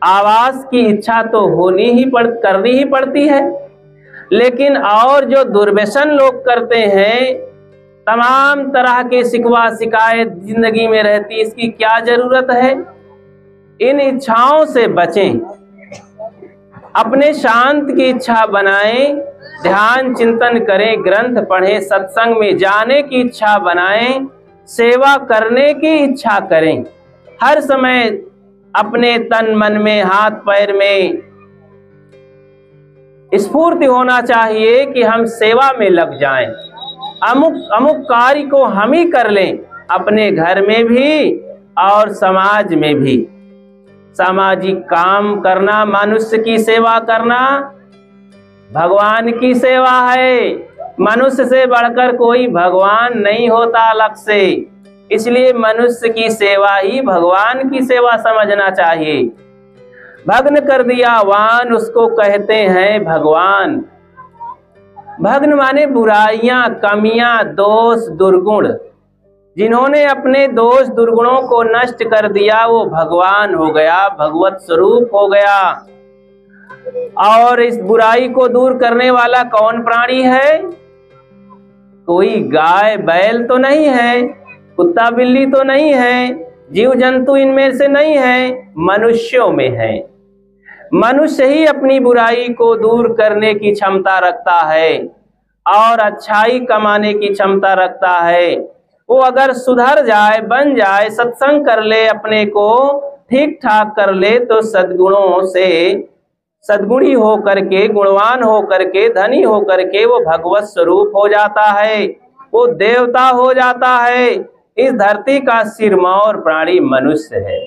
आवास की इच्छा तो करनी ही पड़ती है। लेकिन और जो दुर्व्यसन लोग करते हैं, तमाम तरह के शिकवा शिकायत जिंदगी में रहती, इसकी क्या जरूरत है? इन इच्छाओं से बचें, अपने शांत की इच्छा बनाएं, ध्यान चिंतन करें, ग्रंथ पढ़ें, सत्संग में जाने की इच्छा बनाएं, सेवा करने की इच्छा करें। हर समय अपने तन मन में, हाथ पैर में स्फूर्ति होना चाहिए कि हम सेवा में लग जाएं, अमुक कार्य को हम ही कर लें, अपने घर में भी और समाज में भी। सामाजिक काम करना, मनुष्य की सेवा करना भगवान की सेवा है। मनुष्य से बढ़कर कोई भगवान नहीं होता अलग से, इसलिए मनुष्य की सेवा ही भगवान की सेवा समझना चाहिए। भग्न कर दिया वान, उसको कहते हैं भगवान। भग्न माने बुराइयां, कमियां, दोष, दुर्गुण। जिन्होंने अपने दोष दुर्गुणों को नष्ट कर दिया वो भगवान हो गया, भगवत स्वरूप हो गया। और इस बुराई को दूर करने वाला कौन प्राणी है? कोई गाय बैल तो नहीं है, कुत्ता बिल्ली तो नहीं है, जीव जंतु इनमें से नहीं है, मनुष्यों में है। मनुष्य ही अपनी बुराई को दूर करने की क्षमता रखता है और अच्छाई कमाने की क्षमता रखता है। वो अगर सुधर जाए, बन जाए, सत्संग कर ले, अपने को ठीक ठाक कर ले, तो सद्गुणों से सद्गुणी हो करके, गुणवान हो करके, धनी हो करके वो भगवत स्वरूप हो जाता है, वो देवता हो जाता है। इस धरती का सिरमौर प्राणी मनुष्य है।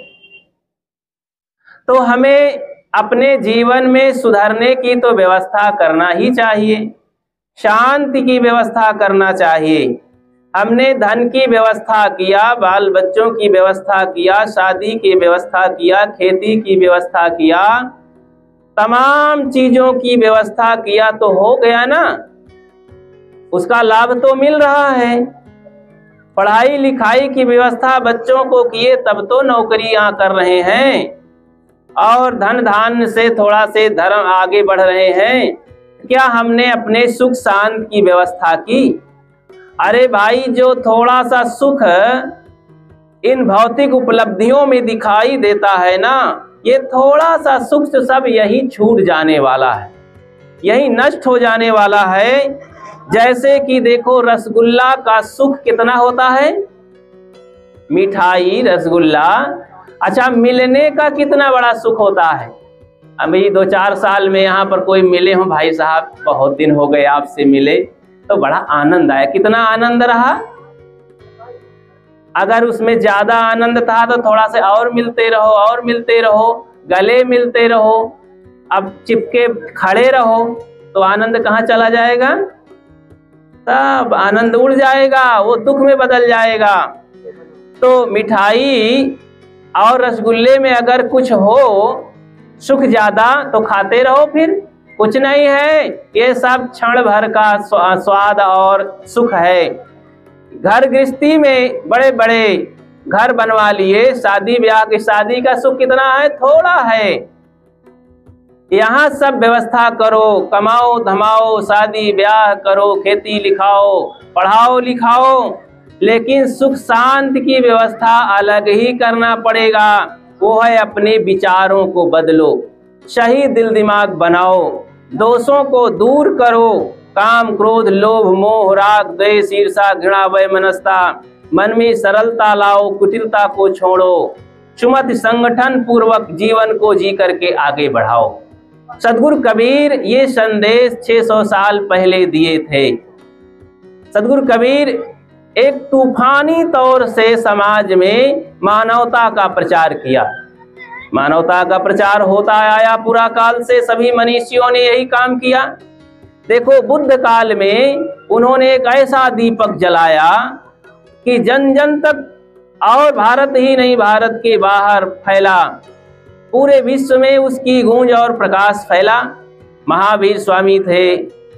तो हमें अपने जीवन में सुधरने की तो व्यवस्था करना ही चाहिए, शांति की व्यवस्था करना चाहिए। हमने धन की व्यवस्था किया, बाल बच्चों की व्यवस्था किया, शादी की व्यवस्था किया, खेती की व्यवस्था किया, तमाम चीजों की व्यवस्था किया, तो हो गया ना, उसका लाभ तो मिल रहा है। पढ़ाई लिखाई की व्यवस्था बच्चों को किए, तब तो नौकरियां कर रहे हैं। और धन धान्य से थोड़ा से धर्म आगे बढ़ रहे हैं, क्या हमने अपने सुख शांति की व्यवस्था की? अरे भाई, जो थोड़ा सा सुख इन भौतिक उपलब्धियों में दिखाई देता है ना, ये थोड़ा सा सुख से सब यही छूट जाने वाला है, यही नष्ट हो जाने वाला है। जैसे कि देखो, रसगुल्ला का सुख कितना होता है, मिठाई रसगुल्ला, अच्छा मिलने का कितना बड़ा सुख होता है। अभी 2-4 साल में यहाँ पर कोई मिले हो, भाई साहब बहुत दिन हो गए आपसे मिले, तो बड़ा आनंद आया। कितना आनंद रहा। अगर उसमें ज्यादा आनंद था तो थोड़ा से और मिलते रहो, और मिलते रहो, गले मिलते रहो। अब चिपके खड़े रहो तो आनंद कहाँ चला जाएगा? तब आनंद उड़ जाएगा, वो दुख में बदल जाएगा। तो मिठाई और रसगुल्ले में अगर कुछ हो सुख ज्यादा तो खाते रहो, फिर कुछ नहीं है, ये सब क्षण भर का स्वाद और सुख है। घर गृहस्थी में बड़े बड़े घर बनवा लिए, शादी ब्याह की शादी का सुख कितना है, थोड़ा है। यहाँ सब व्यवस्था करो, कमाओ धमाओ, शादी ब्याह करो, खेती लिखाओ, पढ़ाओ लिखाओ, लेकिन सुख शांति की व्यवस्था अलग ही करना पड़ेगा। वो है अपने विचारों को बदलो, सही दिल दिमाग बनाओ, दोषों को दूर करो, काम क्रोध लोभ मोह राग द्वेष ईर्षा घृणा वैमनस्यता, मन में सरलता लाओ, कुटिलता को छोड़ो, सुमति संगठन पूर्वक जीवन को जी करके आगे बढ़ाओ। सदगुरु कबीर ये संदेश 600 साल पहले दिए थे। सदगुरु कबीर एक तूफानी तौर से समाज में मानवता का प्रचार किया। मानवता का प्रचार होता आया पूरा काल से, सभी मनीषियों ने यही काम किया। देखो, बुद्ध काल में उन्होंने एक ऐसा दीपक जलाया कि जन जन तक, और भारत ही नहीं भारत के बाहर फैला, पूरे विश्व में उसकी गूंज और प्रकाश फैला। महावीर स्वामी थे,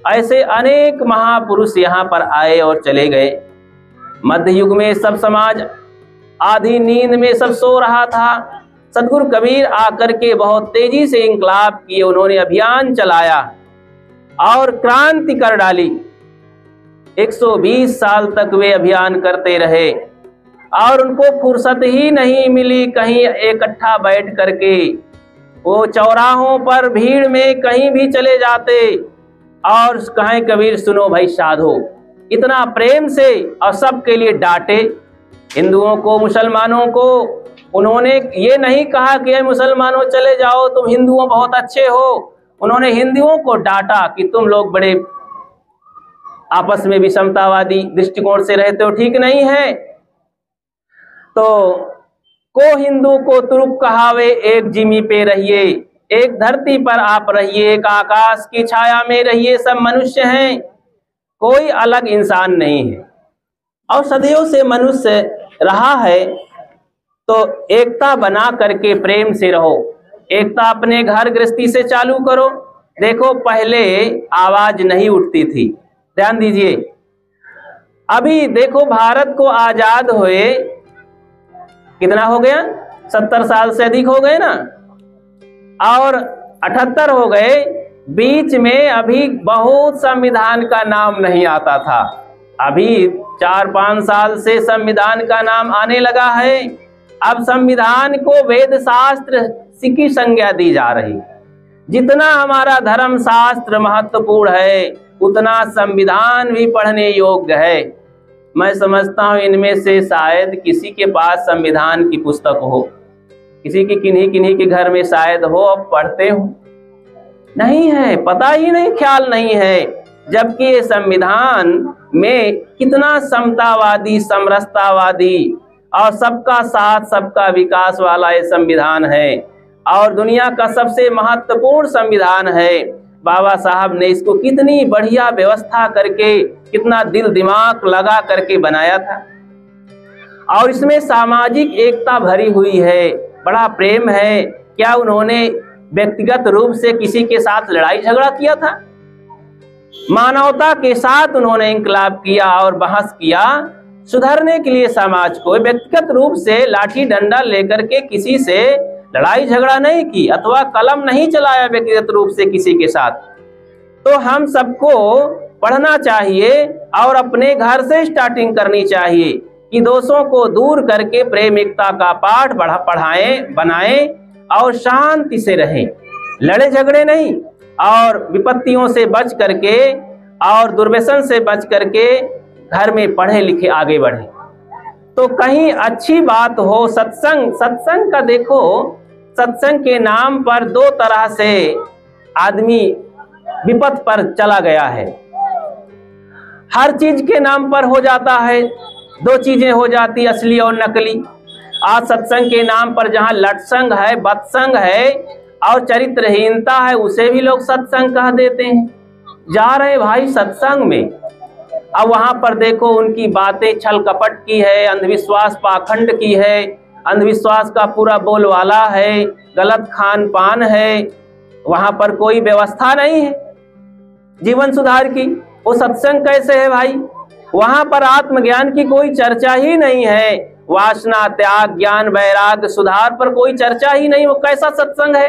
ऐसे अनेक महापुरुष यहाँ पर आए और चले गए। मध्य युग में सब समाज आधी नींद में सब सो रहा था। सदगुरु कबीर आकर के बहुत तेजी से इंकलाब किए, उन्होंने अभियान चलाया और क्रांति कर डाली। 120 साल तक वे अभियान करते रहे और उनको फुर्सत ही नहीं मिली कहीं इकट्ठा बैठ करके। वो चौराहों पर भीड़ में कहीं भी चले जाते और कहें, कबीर सुनो भाई साधो, इतना प्रेम से और सबके लिए डांटे। हिंदुओं को मुसलमानों को उन्होंने ये नहीं कहा कि मुसलमानों चले जाओ, तुम हिंदुओं बहुत अच्छे हो। उन्होंने हिंदुओं को डांटा कि तुम लोग बड़े आपस में विषमतावादी दृष्टिकोण से रहते हो, ठीक नहीं है। तो को हिंदू को तुरुप कहावे, एक जिमी पे रहिए, एक धरती पर आप रहिए, एक आकाश की छाया में रहिए, सब मनुष्य हैं, कोई अलग इंसान नहीं है। और सदियों से मनुष्य रहा है, तो एकता बना करके प्रेम से रहो। एकता अपने घर गृहस्थी से चालू करो। देखो, पहले आवाज नहीं उठती थी, ध्यान दीजिए। अभी देखो, भारत को आजाद हुए कितना हो गया, 70 साल से अधिक हो गए ना, और 78 हो गए। बीच में अभी बहुत संविधान का नाम नहीं आता था, अभी 4-5 साल से संविधान का नाम आने लगा है। अब संविधान को वेद शास्त्र की संज्ञा दी जा रही। जितना हमारा धर्म शास्त्र महत्वपूर्ण है, उतना संविधान भी पढ़ने योग्य है। मैं समझता हूँ इनमें से शायद किसी के पास संविधान की पुस्तक हो, किसी की किन्हीं के घर में शायद हो, अब पढ़ते हो, नहीं है, पता ही नहीं, ख्याल नहीं है। जबकि ये संविधान में कितना समतावादी, समरसतावादी और सबका साथ सबका विकास वाला ये संविधान है, और दुनिया का सबसे महत्वपूर्ण संविधान है। बाबा साहब ने इसको कितनी बढ़िया व्यवस्था करके, कितना दिल दिमाग लगा करके बनाया था, और इसमें सामाजिक एकता भरी हुई है, बड़ा प्रेम है। क्या उन्होंने व्यक्तिगत रूप से किसी के साथ लड़ाई झगड़ा किया था? मानवता के साथ उन्होंने इंकलाब किया और बहस किया, सुधरने के लिए समाज को। व्यक्तिगत रूप से लाठी डंडा लेकर के किसी से लड़ाई झगड़ा नहीं की अथवा कलम नहीं चलाया व्यक्तिगत रूप से किसी के साथ। तो हम सबको पढ़ना चाहिए और अपने घर से स्टार्टिंग करनी चाहिए कि दोषों को दूर करके प्रेम एकता का पाठ पढ़ाएं बनाएं और शांति से रहें, लड़े झगड़े नहीं, और विपत्तियों से बच करके और दुर्व्यसन से बच करके घर में पढ़े लिखे आगे बढ़े। तो कहीं अच्छी बात हो, सत्संग का देखो, सत्संग के नाम पर दो तरह से आदमी विपत्त पर चला गया है। हर चीज के नाम पर हो जाता है, दो चीजें हो जाती, असली और नकली। आज सत्संग के नाम पर जहां लटसंग है, बत्संग है और चरित्रहीनता है, उसे भी लोग सत्संग कह देते हैं। जा रहे भाई सत्संग में, अब वहां पर देखो उनकी बातें छल कपट की है, अंधविश्वास पाखंड की है, अंधविश्वास का पूरा बोलवाला है, गलत खान पान है, वहां पर कोई व्यवस्था नहीं है जीवन सुधार की। वो सत्संग कैसे है भाई? वहां पर आत्मज्ञान की कोई चर्चा ही नहीं है, वासना त्याग ज्ञान वैराग्य सुधार पर कोई चर्चा ही नहीं, वो कैसा सत्संग है?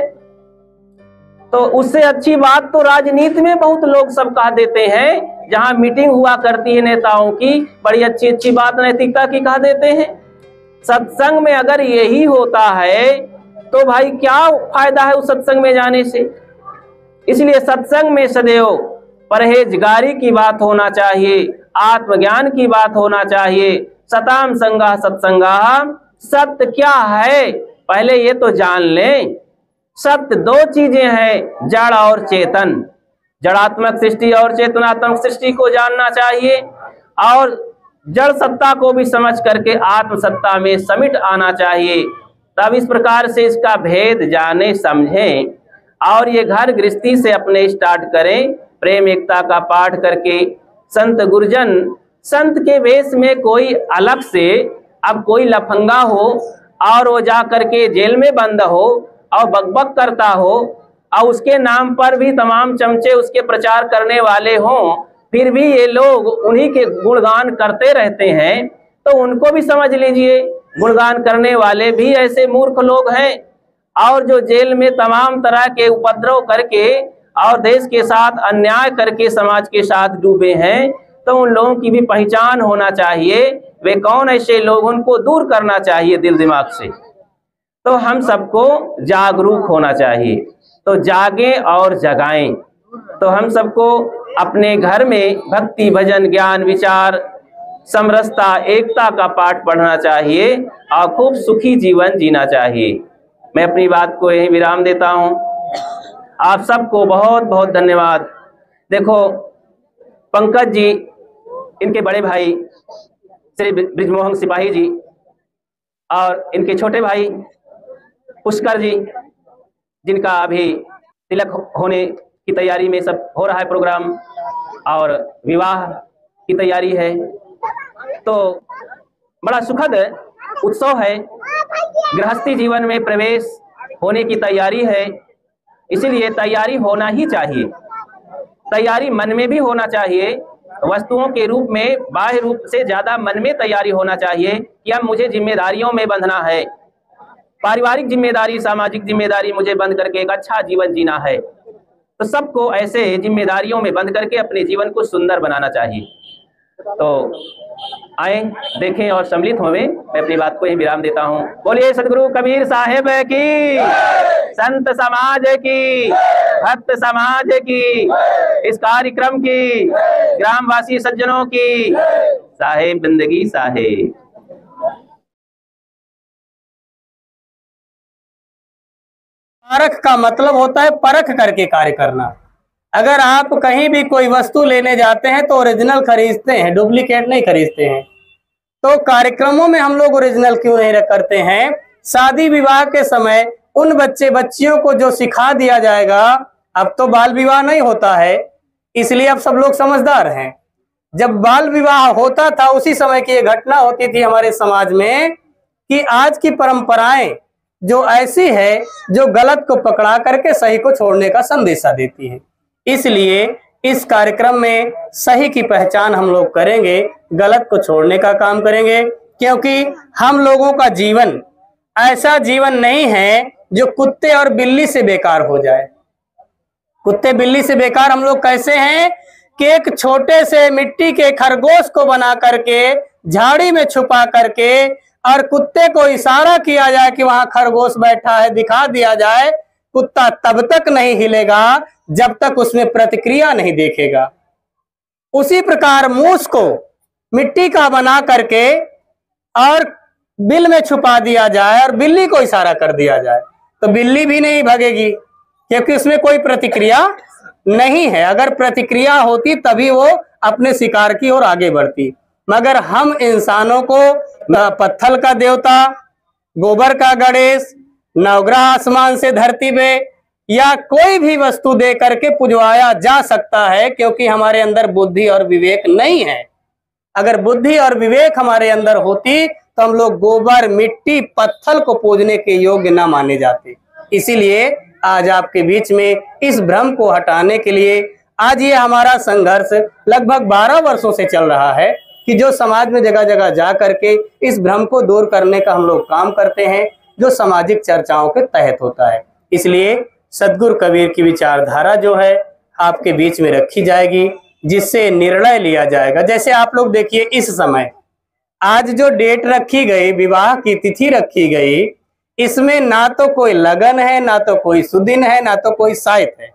तो उससे अच्छी बात तो राजनीति में बहुत लोग सब कह देते हैं, जहां मीटिंग हुआ करती है नेताओं की, बड़ी अच्छी अच्छी बात नैतिकता की कह देते हैं। सत्संग में अगर यही होता है तो भाई क्या फायदा है उस सत्संग में जाने से? इसलिए सत्संग में सदैव परहेजगारी की बात होना चाहिए, आत्मज्ञान की बात होना चाहिए। सताम संगा सत्संगा, सत्य क्या है पहले ये तो जान लें। सत्य दो चीजें हैं, जड़ और चेतन। जड़ात्मक सृष्टि और चेतनात्मक सृष्टि को जानना चाहिए और जड़ सत्ता को भी समझ करके आत्म सत्ता में समिट आना चाहिए। तब इस प्रकार से इसका भेद जाने समझें और ये घर गृहस्थी से अपने स्टार्ट करें, प्रेम एकता का पाठ करके। संत गुरुजन, संत के वेश में कोई अलग से अब कोई लफंगा हो और वो जा करके जेल में बंद हो और बकबक करता हो और उसके नाम पर भी तमाम चमचे उसके प्रचार करने वाले हों, फिर भी ये लोग उन्हीं के गुणगान करते रहते हैं, तो उनको भी समझ लीजिए गुणगान करने वाले भी ऐसे मूर्ख लोग हैं। और जो जेल में तमाम तरह के उपद्रव करके और देश के साथ अन्याय करके समाज के साथ डूबे हैं, तो उन लोगों की भी पहचान होना चाहिए। वे कौन ऐसे लोग, उनको दूर करना चाहिए दिल दिमाग से। तो हम सबको जागरूक होना चाहिए, तो जागें और जगाएं। तो हम सबको अपने घर में भक्ति भजन ज्ञान विचार समरसता एकता का पाठ पढ़ना चाहिए और खूब सुखी जीवन जीना चाहिए। मैं अपनी बात को यही विराम देता हूं। आप सबको बहुत बहुत धन्यवाद। देखो पंकज जी, इनके बड़े भाई श्री ब्रिजमोहन सिपाही जी और इनके छोटे भाई पुष्कर जी, जिनका अभी तिलक होने की तैयारी में सब हो रहा है प्रोग्राम और विवाह की तैयारी है, तो बड़ा सुखद उत्सव है। गृहस्थी जीवन में प्रवेश होने की तैयारी है, इसीलिए तैयारी होना ही चाहिए। तैयारी मन में भी होना चाहिए, वस्तुओं के रूप में बाह्य रूप से ज्यादा मन में तैयारी होना चाहिए कि अब मुझे जिम्मेदारियों में बंधना है, पारिवारिक जिम्मेदारी सामाजिक जिम्मेदारी मुझे बंध करके एक अच्छा जीवन जीना है। तो सबको ऐसे जिम्मेदारियों में बंध करके अपने जीवन को सुंदर बनाना चाहिए। तो आए देखें और सम्मिलित होवें। मैं अपनी बात को ही विराम देता हूँ। बोलिए सदगुरु कबीर साहेब की, संत समाज की, भक्त समाज की, इस कार्यक्रम की, ग्रामवासी सज्जनों की साहेब जिंदगी साहेब। परख का मतलब होता है परख करके कार्य करना। अगर आप कहीं भी कोई वस्तु लेने जाते हैं तो ओरिजिनल खरीदते हैं, डुप्लीकेट नहीं खरीदते हैं। तो कार्यक्रमों में हम लोग ओरिजिनल क्यों नहीं करते हैं? शादी विवाह के समय उन बच्चे बच्चियों को जो सिखा दिया जाएगा, अब तो बाल विवाह नहीं होता है, इसलिए अब सब लोग समझदार हैं। जब बाल विवाह होता था उसी समय की ये घटना होती थी हमारे समाज में कि आज की परंपराएं जो ऐसी है जो गलत को पकड़ा करके सही को छोड़ने का संदेशा देती है। इसलिए इस कार्यक्रम में सही की पहचान हम लोग करेंगे, गलत को छोड़ने का काम करेंगे, क्योंकि हम लोगों का जीवन ऐसा जीवन नहीं है जो कुत्ते और बिल्ली से बेकार हो जाए। कुत्ते बिल्ली से बेकार हम लोग कैसे हैं कि एक छोटे से मिट्टी के खरगोश को बना करके झाड़ी में छुपा करके और कुत्ते को इशारा किया जाए कि वहां खरगोश बैठा है, दिखा दिया जाए, कुत्ता तब तक नहीं हिलेगा जब तक उसमें प्रतिक्रिया नहीं देखेगा। उसी प्रकार मूस को मिट्टी का बना करके और बिल में छुपा दिया जाए और बिल्ली को इशारा कर दिया जाए तो बिल्ली भी नहीं भागेगी, क्योंकि उसमें कोई प्रतिक्रिया नहीं है। अगर प्रतिक्रिया होती तभी वो अपने शिकार की ओर आगे बढ़ती। मगर हम इंसानों को पत्थर का देवता, गोबर का गणेश, नवग्रह आसमान से धरती पे या कोई भी वस्तु दे करके पुजवाया जा सकता है, क्योंकि हमारे अंदर बुद्धि और विवेक नहीं है। अगर बुद्धि और विवेक हमारे अंदर होती तो हम लोग गोबर, मिट्टी, पत्थर को पूजने के योग्य न माने जाते। इसीलिए आज आपके बीच में इस भ्रम को हटाने के लिए आज ये हमारा संघर्ष लगभग 12 वर्षों से चल रहा है कि जो समाज में जगह जगह जा करके इस भ्रम को दूर करने का हम लोग काम करते हैं, जो सामाजिक चर्चाओं के तहत होता है। इसलिए सदगुरु कबीर की विचारधारा जो है आपके बीच में रखी जाएगी, जिससे निर्णय लिया जाएगा। जैसे आप लोग देखिए, इस समय आज जो डेट रखी गई, विवाह की तिथि रखी गई, इसमें ना तो कोई लगन है, ना तो कोई सुदिन है, ना तो कोई साइत है।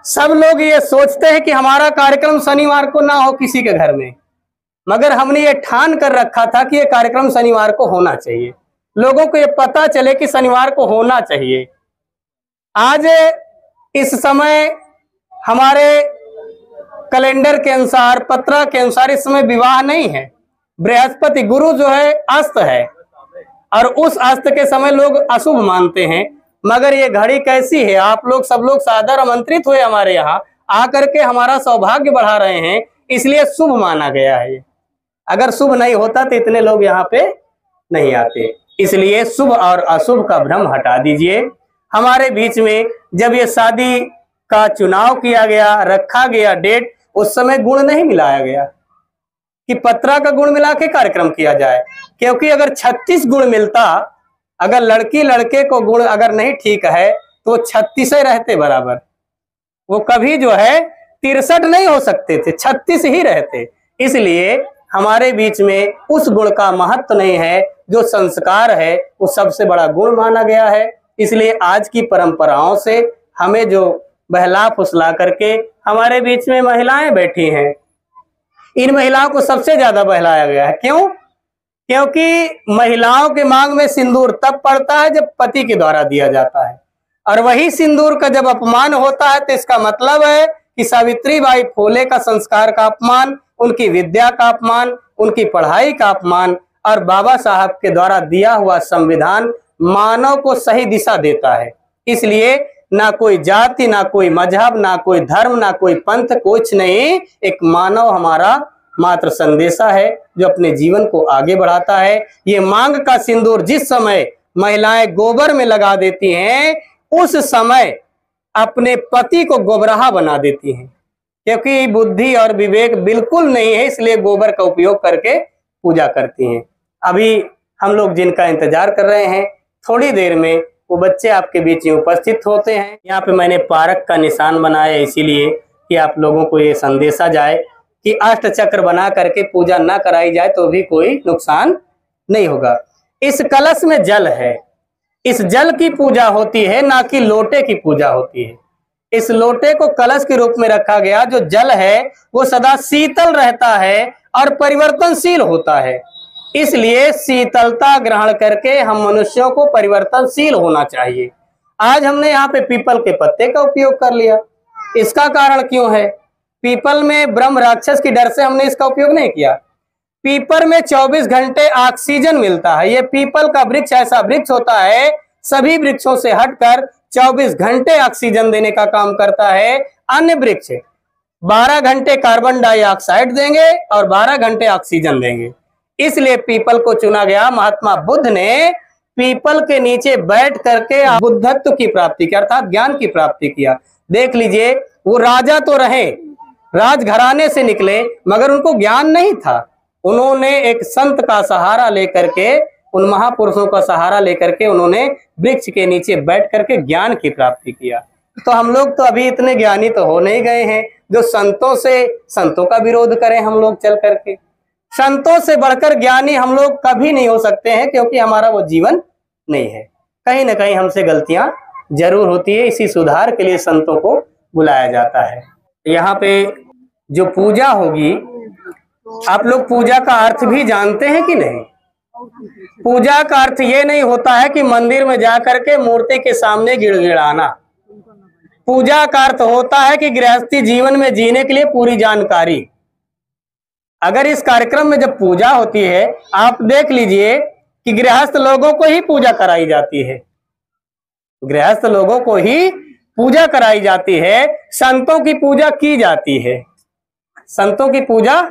सब लोग ये सोचते हैं कि हमारा कार्यक्रम शनिवार को ना हो किसी के घर में, मगर हमने ये ठान कर रखा था कि ये कार्यक्रम शनिवार को होना चाहिए, लोगों को ये पता चले कि शनिवार को होना चाहिए। आज इस समय हमारे कैलेंडर के अनुसार, पत्रा के अनुसार इस समय विवाह नहीं है। बृहस्पति गुरु जो है अस्त है और उस अस्त के समय लोग अशुभ मानते हैं। मगर ये घड़ी कैसी है, आप लोग सब लोग सादर आमंत्रित हुए हमारे यहाँ आकर के हमारा सौभाग्य बढ़ा रहे हैं, इसलिए शुभ माना गया है। अगर शुभ नहीं होता तो इतने लोग यहाँ पे नहीं आते। इसलिए शुभ और अशुभ का भ्रम हटा दीजिए। हमारे बीच में जब ये शादी का चुनाव किया गया, रखा गया डेट, उस समय गुण नहीं मिलाया गया कि पत्रा का गुण मिला के कार्यक्रम किया जाए, क्योंकि अगर 36 गुण मिलता, अगर लड़की लड़के को गुण अगर नहीं ठीक है तो 36 रहते बराबर, वो कभी जो है 63 नहीं हो सकते थे, 36 ही रहते। इसलिए हमारे बीच में उस गुण का महत्व नहीं है, जो संस्कार है वो सबसे बड़ा गुण माना गया है। इसलिए आज की परंपराओं से हमें जो बहला फुसला करके हमारे बीच में महिलाएं बैठी हैं, इन महिलाओं को सबसे ज्यादा बहलाया गया है। क्यों? क्योंकि महिलाओं के मांग में सिंदूर तब पड़ता है जब पति के द्वारा दिया जाता है, और वही सिंदूर का जब अपमान होता है तो इसका मतलब है कि सावित्रीबाई फुले का संस्कार का अपमान, उनकी विद्या का अपमान, उनकी पढ़ाई का अपमान, और बाबा साहब के द्वारा दिया हुआ संविधान मानव को सही दिशा देता है। इसलिए ना कोई जाति, ना कोई मजहब, ना कोई धर्म, ना कोई पंथ, कुछ नहीं, एक मानव हमारा मात्र संदेशा है जो अपने जीवन को आगे बढ़ाता है। ये मांग का सिंदूर जिस समय महिलाएं गोबर में लगा देती हैं, उस समय अपने पति को गोबराहा बना देती हैं, क्योंकि बुद्धि और विवेक बिल्कुल नहीं है, इसलिए गोबर का उपयोग करके पूजा करती हैं। अभी हम लोग जिनका इंतजार कर रहे हैं, थोड़ी देर में वो बच्चे आपके बीच में उपस्थित होते हैं। यहाँ पे मैंने पारक का निशान बनाया इसीलिए कि आप लोगों को ये संदेशा जाए कि अष्ट चक्र बना करके पूजा ना कराई जाए तो भी कोई नुकसान नहीं होगा। इस कलश में जल है, इस जल की पूजा होती है, ना कि लोटे की पूजा होती है। इस लोटे को कलश के रूप में रखा गया। जो जल है वो सदा शीतल रहता है और परिवर्तनशील होता है, इसलिए शीतलता ग्रहण करके हम मनुष्यों को परिवर्तनशील होना चाहिए। आज हमने यहाँ पे पीपल के पत्ते का उपयोग कर लिया, इसका कारण क्यों है? पीपल में ब्रह्म राक्षस की डर से हमने इसका उपयोग नहीं किया। पीपल में 24 घंटे ऑक्सीजन मिलता है। ये पीपल का वृक्ष ऐसा वृक्ष होता है, सभी वृक्षों से हटकर 24 घंटे ऑक्सीजन देने का काम करता है। अन्य वृक्ष 12 घंटे कार्बन डाइऑक्साइड देंगे और 12 घंटे ऑक्सीजन देंगे, इसलिए पीपल को चुना गया। महात्मा बुद्ध ने पीपल के नीचे बैठ करके बुद्धत्व की प्राप्ति की, अर्थात ज्ञान की प्राप्ति किया। देख लीजिए, वो राजा तो रहे, राजघराने से निकले, मगर उनको ज्ञान नहीं था। उन्होंने एक संत का सहारा लेकर के उन महापुरुषों का सहारा लेकर के उन्होंने वृक्ष के नीचे बैठ करके ज्ञान की प्राप्ति किया। तो हम लोग तो अभी इतने ज्ञानी तो हो नहीं गए हैं जो संतों का विरोध करें हम लोग चल करके। संतों से बढ़कर ज्ञानी हम लोग कभी नहीं हो सकते हैं, क्योंकि हमारा वो जीवन नहीं है। कहीं ना कहीं हमसे गलतियां जरूर होती है, इसी सुधार के लिए संतों को बुलाया जाता है। यहाँ पे जो पूजा होगी, आप लोग पूजा का अर्थ भी जानते हैं कि नहीं? पूजा का अर्थ ये नहीं होता है कि मंदिर में जाकर के मूर्ति के सामने गिड़गिड़ाना। पूजा का अर्थ होता है कि गृहस्थी जीवन में जीने के लिए पूरी जानकारी। अगर इस कार्यक्रम में जब पूजा होती है, आप देख लीजिए कि गृहस्थ लोगों को ही पूजा कराई जाती है, गृहस्थ लोगों को ही पूजा कराई जाती है, संतों की पूजा की जाती है। संतों की पूजा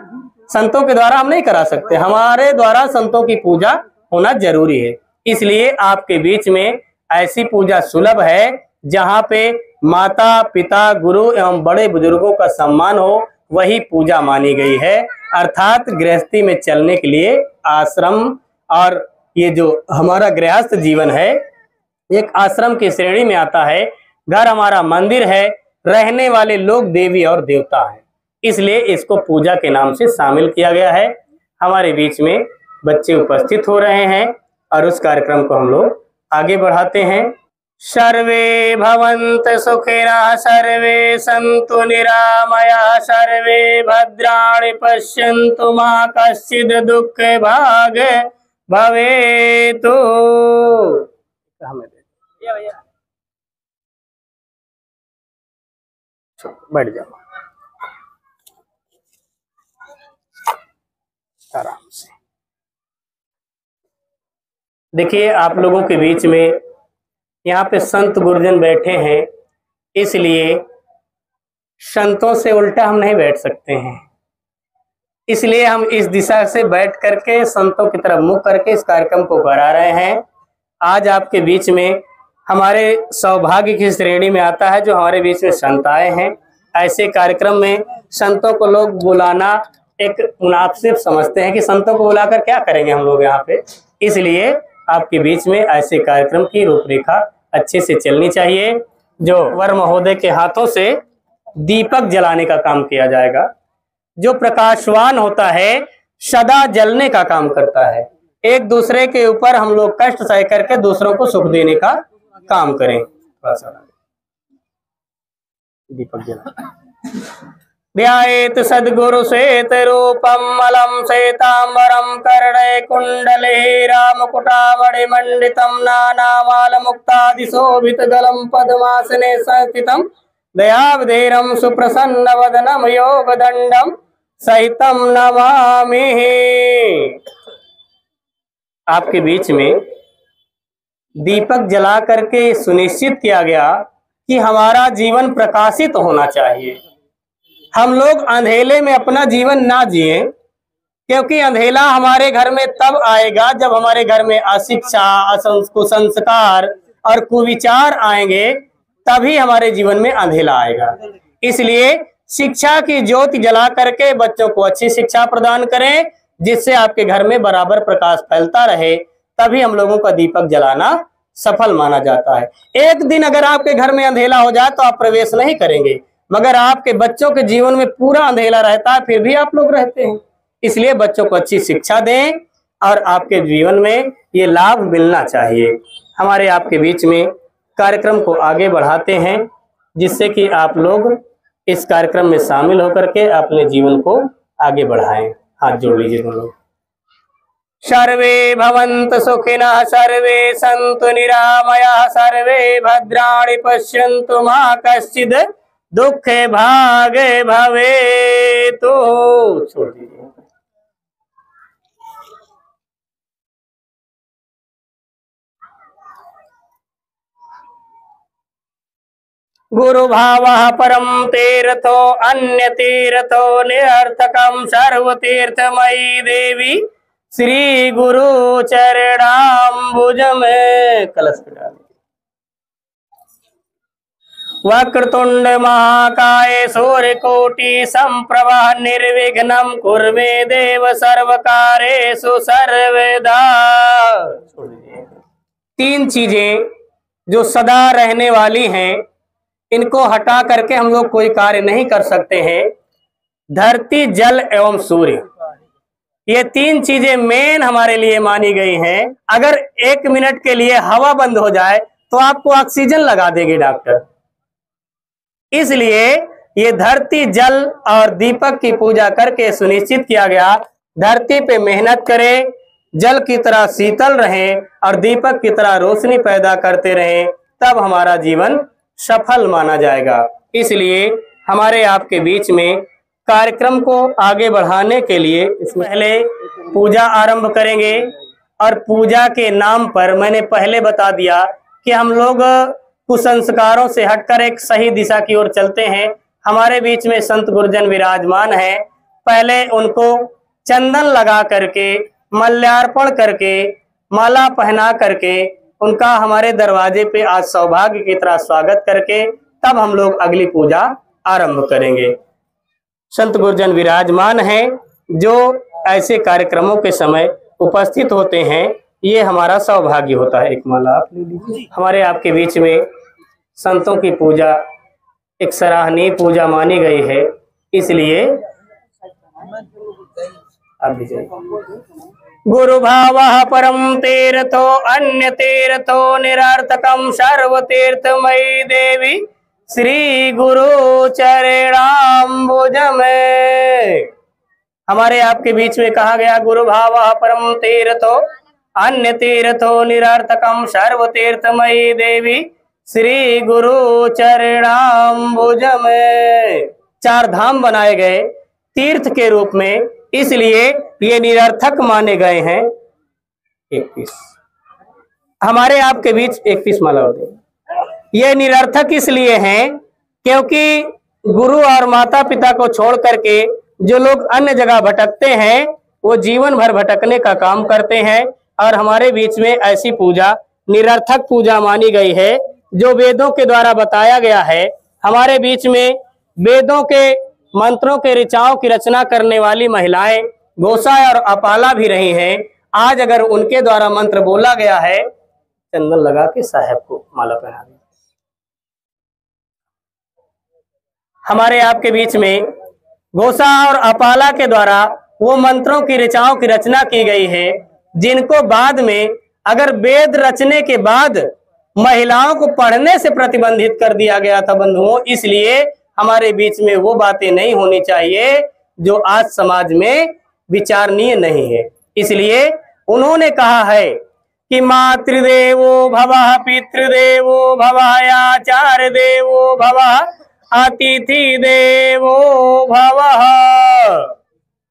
संतों के द्वारा हम नहीं करा सकते, हमारे द्वारा संतों की पूजा होना जरूरी है। इसलिए आपके बीच में ऐसी पूजा सुलभ है जहाँ पे माता पिता गुरु एवं बड़े बुजुर्गों का सम्मान हो, वही पूजा मानी गई है। अर्थात गृहस्थी में चलने के लिए आश्रम, और ये जो हमारा गृहस्थ जीवन है एक आश्रम की श्रेणी में आता है। घर हमारा मंदिर है, रहने वाले लोग देवी और देवता हैं, इसलिए इसको पूजा के नाम से शामिल किया गया है। हमारे बीच में बच्चे उपस्थित हो रहे हैं और उस कार्यक्रम को हम लोग आगे बढ़ाते हैं। सर्वे भवन्तु सुखिनः, सर्वे सन्तु निरामयाः, सर्वे भद्राणि पश्यन्तु मा कश्चित् दुःखे भाग् भवेतु। बैठ जाओ आराम से। देखिए, आप लोगों के बीच में यहाँ पे संत गुरुजन बैठे हैं, इसलिए संतों से उल्टा हम नहीं बैठ सकते हैं। इसलिए हम इस दिशा से बैठ करके संतों की तरफ मुख करके इस कार्यक्रम को करा रहे हैं। आज आपके बीच में हमारे सौभाग्य की श्रेणी में आता है जो हमारे बीच में संत आए हैं। ऐसे कार्यक्रम में संतों को लोग बुलाना एक मुनासिब समझते हैं कि संतों को बुलाकर क्या करेंगे हम लोग यहाँ पे। इसलिए आपके बीच में ऐसे कार्यक्रम की रूपरेखा अच्छे से चलनी चाहिए। जो वर महोदय के हाथों से दीपक जलाने का काम किया जाएगा, जो प्रकाशवान होता है, सदा जलने का काम करता है। एक दूसरे के ऊपर हम लोग कष्ट सह करके दूसरों को सुख देने का काम करें। दीपक जला ध्यायेत सद्गुरु श्वेत रूपम मलम श्वेतांबरम कर्णे कुंडले रामकुटामणि मंडितम नानामाल मुक्तादि शोभित गलम पद्मासने संस्थितम दयावधेरम सुप्रसन्न वदनम योग दंडम सहितम नमामि। आपके बीच में दीपक जला करके सुनिश्चित किया गया कि हमारा जीवन प्रकाशित होना चाहिए। हम लोग अंधेले में अपना जीवन ना जिए, क्योंकि अंधेला हमारे घर में तब आएगा जब हमारे घर में अशिक्षा, कुसंस्कार और कुविचार आएंगे, तभी हमारे जीवन में अंधेला आएगा। इसलिए शिक्षा की ज्योति जला करके बच्चों को अच्छी शिक्षा प्रदान करें, जिससे आपके घर में बराबर प्रकाश फैलता रहे। तभी हम लोगों का दीपक जलाना सफल माना जाता है। एक दिन अगर आपके घर में अंधेला हो जाए तो आप प्रवेश नहीं करेंगे, मगर आपके बच्चों के जीवन में पूरा अंधेला रहता है, फिर भी आप लोग रहते हैं। इसलिए बच्चों को अच्छी शिक्षा दें और आपके जीवन में ये लाभ मिलना चाहिए। हमारे आपके बीच में कार्यक्रम को आगे बढ़ाते हैं, जिससे कि आप लोग इस कार्यक्रम में शामिल होकर के अपने जीवन को आगे बढ़ाएं। हाथ जोड़ लीजिए दोनों लोग। सर्वे भवन्तु सुखिनः, सर्वे सन्तु निरामयाः, सर्वे भद्राणि पश्यन्तु मा कश्चित् दुःखे भागे भवेतु। छोड़ दीजिए। गुरु भावः परम तीर्थो अन्य तीर्थो निरर्थकम सर्व तीर्थमयी देवी श्री गुरु चरणाम्बुज में कलश डाल। वक्रतुंड महाकाय सूर्यकोटि संप्रभा निर्विघ्नं कुरु मे देव सर्वकारेषु सर्वदा। तीन चीजें जो सदा रहने वाली हैं, इनको हटा करके हम लोग कोई कार्य नहीं कर सकते हैं। धरती, जल एवं सूर्य, ये तीन चीजें मेन हमारे लिए मानी गई हैं। अगर 1 मिनट के लिए हवा बंद हो जाए तो आपको ऑक्सीजन लगा देंगे डॉक्टर। इसलिए ये धरती, जल और दीपक की पूजा करके सुनिश्चित किया गया, धरती पे मेहनत करें, जल की तरह शीतल रहें और दीपक की तरह रोशनी पैदा करते रहें, तब हमारा जीवन सफल माना जाएगा। इसलिए हमारे आपके बीच में कार्यक्रम को आगे बढ़ाने के लिए पहले पूजा आरंभ करेंगे। और पूजा के नाम पर मैंने पहले बता दिया कि हम लोग कुसंस्कारों से हटकर एक सही दिशा की ओर चलते हैं। हमारे बीच में संत गुरुजन विराजमान हैं। पहले उनको चंदन लगा करके, मल्यार्पण करके, माला पहना करके उनका हमारे दरवाजे पे आज सौभाग्य की तरह स्वागत करके तब हम लोग अगली पूजा आरंभ करेंगे। संत गुरुजन विराजमान हैं जो ऐसे कार्यक्रमों के समय उपस्थित होते हैं, ये हमारा सौभाग्य होता है। एक माला आप ले लीजिए। हमारे आपके बीच में संतों की पूजा एक सराहनीय पूजा मानी गई है, इसलिए आप भी जाइए। गुरु भावः परम तीर्थो अन्य तीर्थो निरर्थकम सर्व तीर्थमयी देवी श्री गुरु चरणाम्बुज में। हमारे आपके बीच में कहा गया गुरु भावः परम तीर्थो अन्य तीर्थो निरर्थकम सर्व तीर्थमयी देवी श्री गुरु चरणाम्बुज में। 4 धाम बनाए गए तीर्थ के रूप में, इसलिए ये निरर्थक माने गए हैं। 1 पीस हमारे आपके बीच 1 पीस माला हो गई। ये निरर्थक इसलिए हैं क्योंकि गुरु और माता पिता को छोड़ करके जो लोग अन्य जगह भटकते हैं वो जीवन भर भटकने का काम करते हैं। और हमारे बीच में ऐसी पूजा निरर्थक पूजा मानी गई है जो वेदों के द्वारा बताया गया है। हमारे बीच में वेदों के मंत्रों के ऋचाओं की रचना करने वाली महिलाएं गोसा और अपाला भी रही हैं। आज अगर उनके द्वारा मंत्र बोला गया है, चंदन लगा के साहब को माला पहना दें। हमारे आपके बीच में गोसा और अपाला के द्वारा वो मंत्रों की ऋचाओं की रचना की गई है जिनको बाद में अगर वेद रचने के बाद महिलाओं को पढ़ने से प्रतिबंधित कर दिया गया था बंधुओं, इसलिए हमारे बीच में वो बातें नहीं होनी चाहिए जो आज समाज में विचारणीय नहीं है। इसलिए उन्होंने कहा है कि मातृदेवो भवः, पितृदेवो भवः, आचार्य देवो भवः, अतिथि देवो भवः।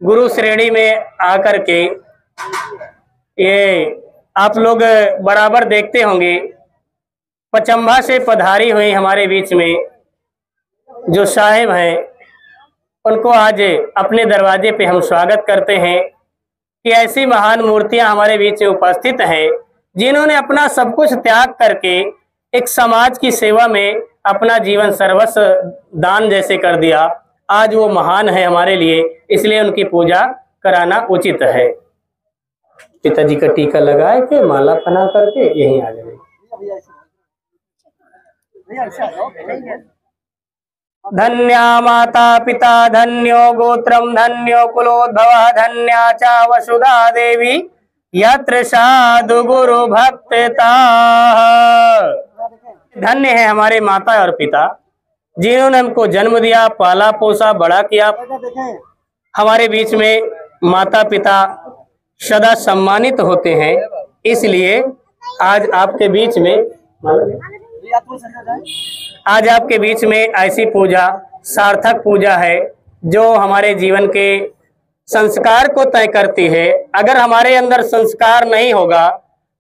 गुरु श्रेणी में आकर के ये आप लोग बराबर देखते होंगे, पचम्भा से पधारी हुई हमारे बीच में जो साहिब हैं, उनको आज अपने दरवाजे पे हम स्वागत करते हैं कि ऐसी महान मूर्तियां हमारे बीच में उपस्थित हैं जिन्होंने अपना सब कुछ त्याग करके एक समाज की सेवा में अपना जीवन सर्वस्व दान जैसे कर दिया। आज वो महान है हमारे लिए, इसलिए उनकी पूजा कराना उचित है। पिताजी का टीका लगाए के माला पहना करके यहीं आ जाए। धन्या माता पिता धन्यो गोत्रम धन्यो कुलोद्भवः धन्या च वसुधा देवी यत्र साधु गुरु भक्तता। धन्य है हमारे माता और पिता जिन्होंने हमको जन्म दिया, पाला पोसा, बड़ा किया। हमारे बीच में माता पिता सदा सम्मानित होते हैं, इसलिए आज आपके बीच में ऐसी पूजा सार्थक पूजा है जो हमारे जीवन के संस्कार को तय करती है। अगर हमारे अंदर संस्कार नहीं होगा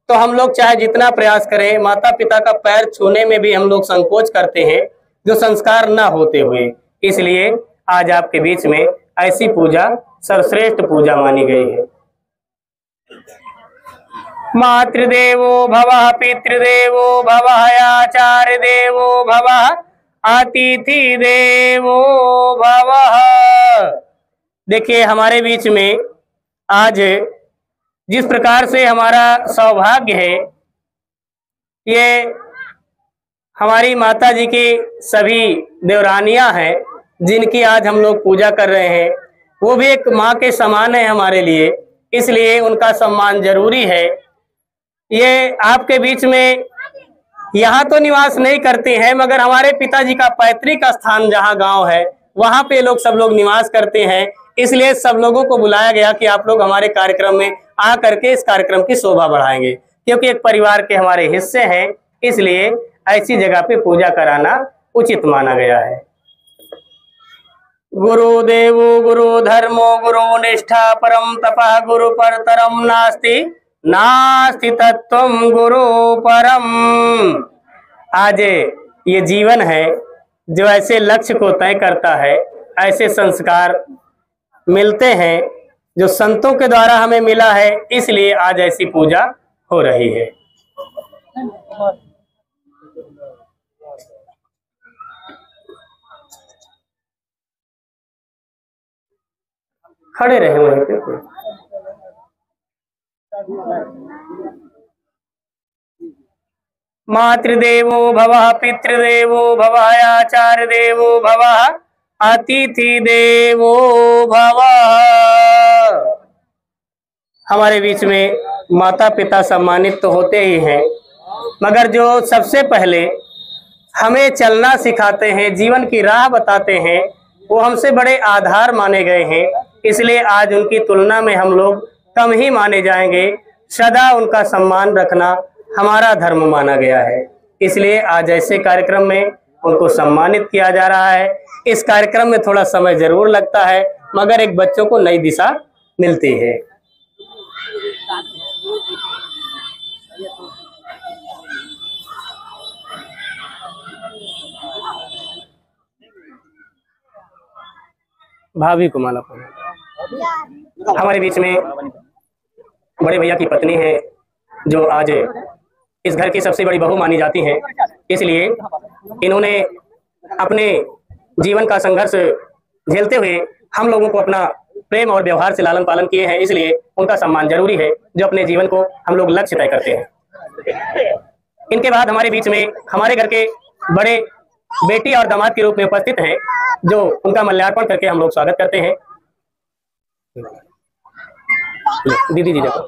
तो हम लोग चाहे जितना प्रयास करें, माता पिता का पैर छूने में भी हम लोग संकोच करते हैं जो संस्कार ना होते हुए। इसलिए आज आपके बीच में ऐसी पूजा सर्वश्रेष्ठ पूजा मानी गई है। मातृदेवो भवः, पितृदेवो भवः, आचार्य देवो भवः, अतिथि देवो भवः। देखिए हमारे बीच में आज जिस प्रकार से हमारा सौभाग्य है ये हमारी माता जी की सभी देवरानियां हैं जिनकी आज हम लोग पूजा कर रहे हैं। वो भी एक माँ के समान है हमारे लिए, इसलिए उनका सम्मान जरूरी है। ये आपके बीच में यहाँ तो निवास नहीं करती हैं, मगर हमारे पिताजी का पैतृक स्थान जहाँ गांव है वहाँ पे सब लोग निवास करते हैं। इसलिए सब लोगों को बुलाया गया कि आप लोग हमारे कार्यक्रम में आ करके इस कार्यक्रम की शोभा बढ़ाएंगे, क्योंकि एक परिवार के हमारे हिस्से हैं, इसलिए ऐसी जगह पे पूजा कराना उचित माना गया है। गुरु देवो गुरु धर्मो गुरु निष्ठा परम तपः गुरु परतरम नास्ति नास्ति तत्वम गुरु परम। आज ये जीवन है जो ऐसे लक्ष्य को तय करता है, ऐसे संस्कार मिलते हैं जो संतों के द्वारा हमें मिला है, इसलिए आज ऐसी पूजा हो रही है। खड़े रहे वहीं पे। मातृदेवो भवः पितृदेवो भवः आचार्य देवो भवः अतिथि देवो भवः। हमारे बीच में माता पिता सम्मानित तो होते ही हैं, मगर जो सबसे पहले हमें चलना सिखाते हैं, जीवन की राह बताते हैं, वो हमसे बड़े आधार माने गए हैं। इसलिए आज उनकी तुलना में हम लोग कम ही माने जाएंगे। सदा उनका सम्मान रखना हमारा धर्म माना गया है, इसलिए आज ऐसे कार्यक्रम में उनको सम्मानित किया जा रहा है। इस कार्यक्रम में थोड़ा समय जरूर लगता है, मगर एक बच्चों को नई दिशा मिलती है। भाभी को माला पहना। हमारे बीच में बड़े भैया की पत्नी है जो आज इस घर की सबसे बड़ी बहू मानी जाती हैं, इसलिए इन्होंने अपने जीवन का संघर्ष झेलते हुए हम लोगों को अपना प्रेम और व्यवहार से लालन पालन किए हैं, इसलिए उनका सम्मान जरूरी है जो अपने जीवन को हम लोग लक्ष्य तय करते हैं। इनके बाद हमारे बीच में हमारे घर के बड़े बेटी और दामाद के रूप में उपस्थित हैं, जो उनका माल्यार्पण करके हम लोग स्वागत करते हैं। दीदी जी देखो।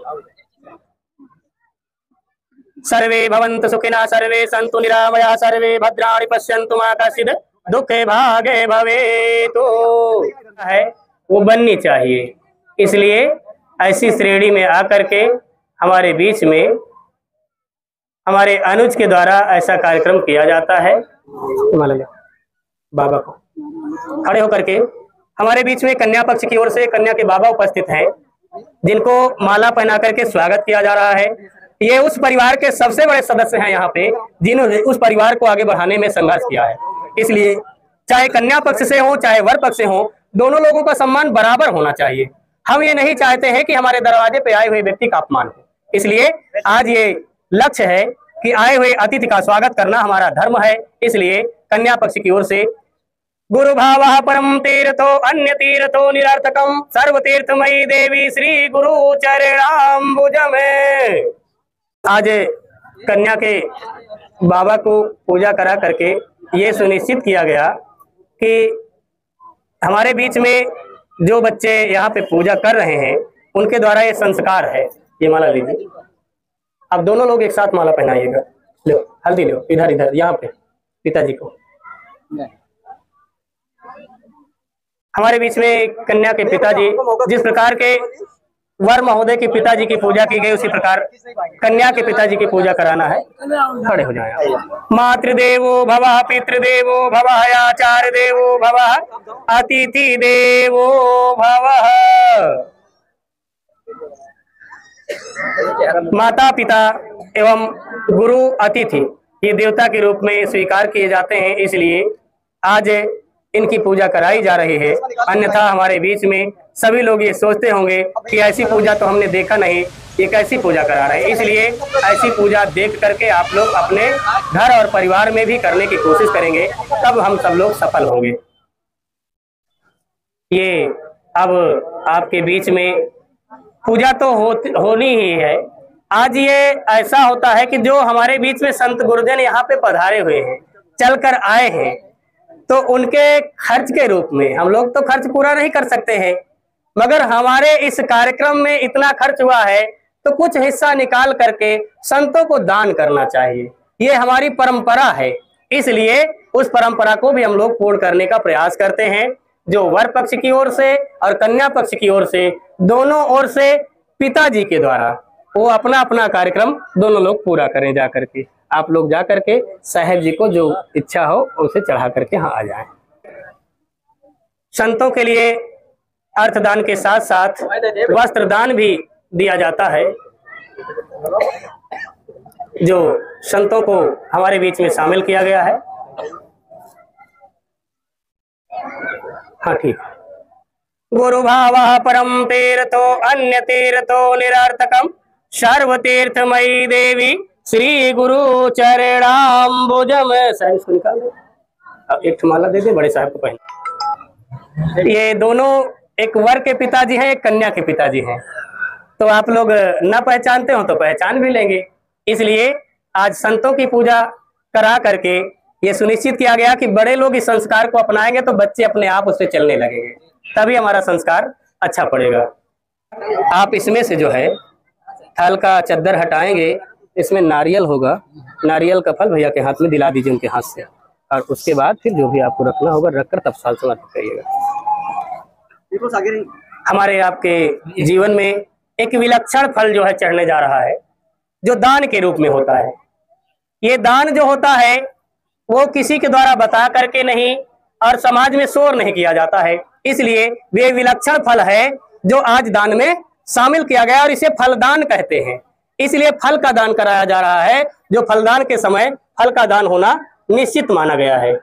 सर्वे भवन्तु सुखिनः सर्वे सन्तु निरामया सर्वे भद्राणि पश्यन्तु मा कश्चित् दुःखे भागे भवेतु है वो बननी चाहिए। इसलिए ऐसी श्रेणी में आकर के हमारे बीच में हमारे अनुज के द्वारा ऐसा कार्यक्रम किया जाता है। बाबा को खड़े होकर के हमारे बीच में कन्या पक्ष की ओर से कन्या के बाबा उपस्थित हैं, जिनको माला पहना करके स्वागत किया जा रहा है। ये उस परिवार के सबसे बड़े सदस्य हैं यहाँ पे, जिन्होंने उस परिवार को आगे बढ़ाने में संघर्ष किया है। इसलिए चाहे कन्या पक्ष से हो चाहे वर पक्ष से हो, दोनों लोगों का सम्मान बराबर होना चाहिए। हम ये नहीं चाहते हैं कि हमारे दरवाजे पे आए हुए व्यक्ति का अपमान हो। इसलिए आज ये लक्ष्य है कि आए हुए अतिथि का स्वागत करना हमारा धर्म है। इसलिए कन्या पक्ष की ओर से गुरु भावः परम तीर्थो अन्य तीर्थो निरर्थकम सर्व तीर्थमयी देवी श्री गुरु चरणाम्बुज में। आज कन्या के बाबा को पूजा करा करके ये सुनिश्चित किया गया कि हमारे बीच में जो बच्चे यहाँ पे पूजा कर रहे हैं उनके द्वारा ये संस्कार है। ये माला लीजिए, अब दोनों लोग एक साथ माला पहनाइएगा। लो हल्दी लो, इधर इधर यहाँ पे पिताजी को। हमारे बीच में कन्या के पिताजी, जिस प्रकार के वर महोदय के पिताजी की पूजा की गई, उसी प्रकार कन्या के पिताजी की पूजा कराना है। खड़े हो जाए। मातृदेवो भवः पितृदेवो भवः आचार्य देवो भवः अतिथि देवो भवः। माता पिता एवं गुरु अतिथि ये देवता के रूप में स्वीकार किए जाते हैं, इसलिए आज इनकी पूजा कराई जा रही है। अन्यथा हमारे बीच में सभी लोग ये सोचते होंगे कि ऐसी पूजा तो हमने देखा नहीं, ये कैसी पूजा करा रहे हैं। इसलिए ऐसी पूजा देख करके आप लोग अपने घर और परिवार में भी करने की कोशिश करेंगे, तब हम सब लोग सफल होंगे। ये अब आपके बीच में पूजा तो होनी ही है, आज ये ऐसा होता है कि जो हमारे बीच में संत गुरुजन यहाँ पे पधारे हुए हैं, चलकर आए हैं, तो उनके खर्च के रूप में हम लोग तो खर्च पूरा नहीं कर सकते हैं, मगर हमारे इस कार्यक्रम में इतना खर्च हुआ है तो कुछ हिस्सा निकाल करके संतों को दान करना चाहिए। ये हमारी परंपरा है, इसलिए उस परंपरा को भी हम लोग पूर्ण करने का प्रयास करते हैं। जो वर पक्ष की ओर से और कन्या पक्ष की ओर से, दोनों ओर से पिताजी के द्वारा वो अपना अपना कार्यक्रम दोनों लोग पूरा करें। जा करके आप लोग जा करके साहेब जी को जो इच्छा हो उसे चढ़ा करके यहाँ आ जाएं। संतों के लिए अर्थदान के साथ साथ वस्त्र दान भी दिया जाता है। जो संतों को हमारे बीच में शामिल किया गया है। हाँ ठीक। गुरु भाव परम तीर्थो अन्य तीर्थो निरर्थकम सर्व तीर्थमयी देवी श्री गुरु चरणाम्बुजम। साहब इसको निकाल दो, एक माला दे दे बड़े साहब को पहले। ये दोनों एक वर के पिताजी हैं, एक कन्या के पिताजी हैं, तो आप लोग न पहचानते हो तो पहचान भी लेंगे। इसलिए आज संतों की पूजा करा करके ये सुनिश्चित किया गया कि बड़े लोग इस संस्कार को अपनाएंगे तो बच्चे अपने आप उससे चलने लगेंगे, तभी हमारा संस्कार अच्छा पड़ेगा। आप इसमें से जो है थाल का चद्दर हटाएंगे, इसमें नारियल होगा, नारियल का फल भैया के हाथ में दिला दीजिए उनके हाथ से, और उसके बाद फिर जो भी आपको रखना होगा रखकर तब साल समाप्त करिएगा। हमारे आपके जीवन में एक विलक्षण फल जो है चढ़ने जा रहा है, जो दान के रूप में होता है। ये दान जो होता है वो किसी के द्वारा बता करके नहीं और समाज में शोर नहीं किया जाता है, इसलिए वे विलक्षण फल है जो आज दान में शामिल किया गया और इसे फलदान कहते हैं। इसलिए फल का दान कराया जा रहा है, जो फलदान के समय फल का दान होना निश्चित माना गया है।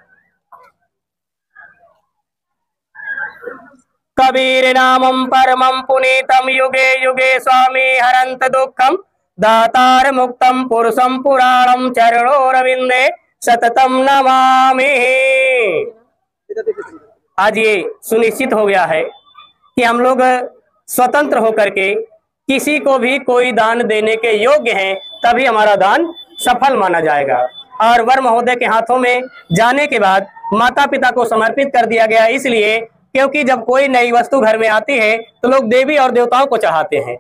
कबीर नामम परमं पुनीतम युगे युगे स्वामी हरंत दुखम दातार मुक्तम पुरुषम पुराणम चरणोरविंदे सततम नमामि। आज ये सुनिश्चित हो गया है कि हम लोग स्वतंत्र होकर के किसी को भी कोई दान देने के योग्य हैं, तभी हमारा दान सफल माना जाएगा। और वर महोदय के हाथों में जाने के बाद माता पिता को समर्पित कर दिया गया, इसलिए क्योंकि जब कोई नई वस्तु घर में आती है तो लोग देवी और देवताओं को चढ़ाते हैं,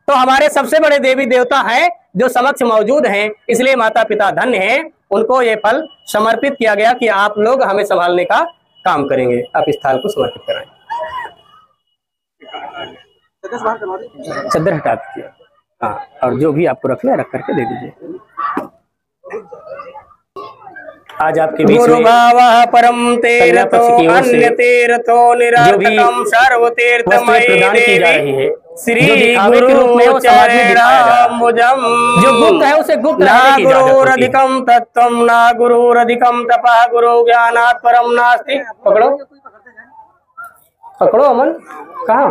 तो हमारे सबसे बड़े देवी देवता हैं जो समक्ष मौजूद हैं, इसलिए माता पिता धन्य हैं, उनको ये फल समर्पित किया गया कि आप लोग हमें संभालने का काम करेंगे। आप इस थाल को समर्पित कराएं। चद्दर हटा दीजिए, हाँ, और जो भी आपको रखना है रख करके दे दीजिए। आज आपके बीच में परम तीर्थो अन्य तीर्थो निरर्थकम सर्व तीर्थमयी देवी श्री गुरु चरणाम्बुजम। जो गुप्त है उसे गुप्त रखने की इजाजत होती है। गुरुरधिकम तत्वम ना गुरुरधिकम तपः गुरु ज्ञानात् परम नास्ति। पकड़ो पकड़ो अमन, कहाँ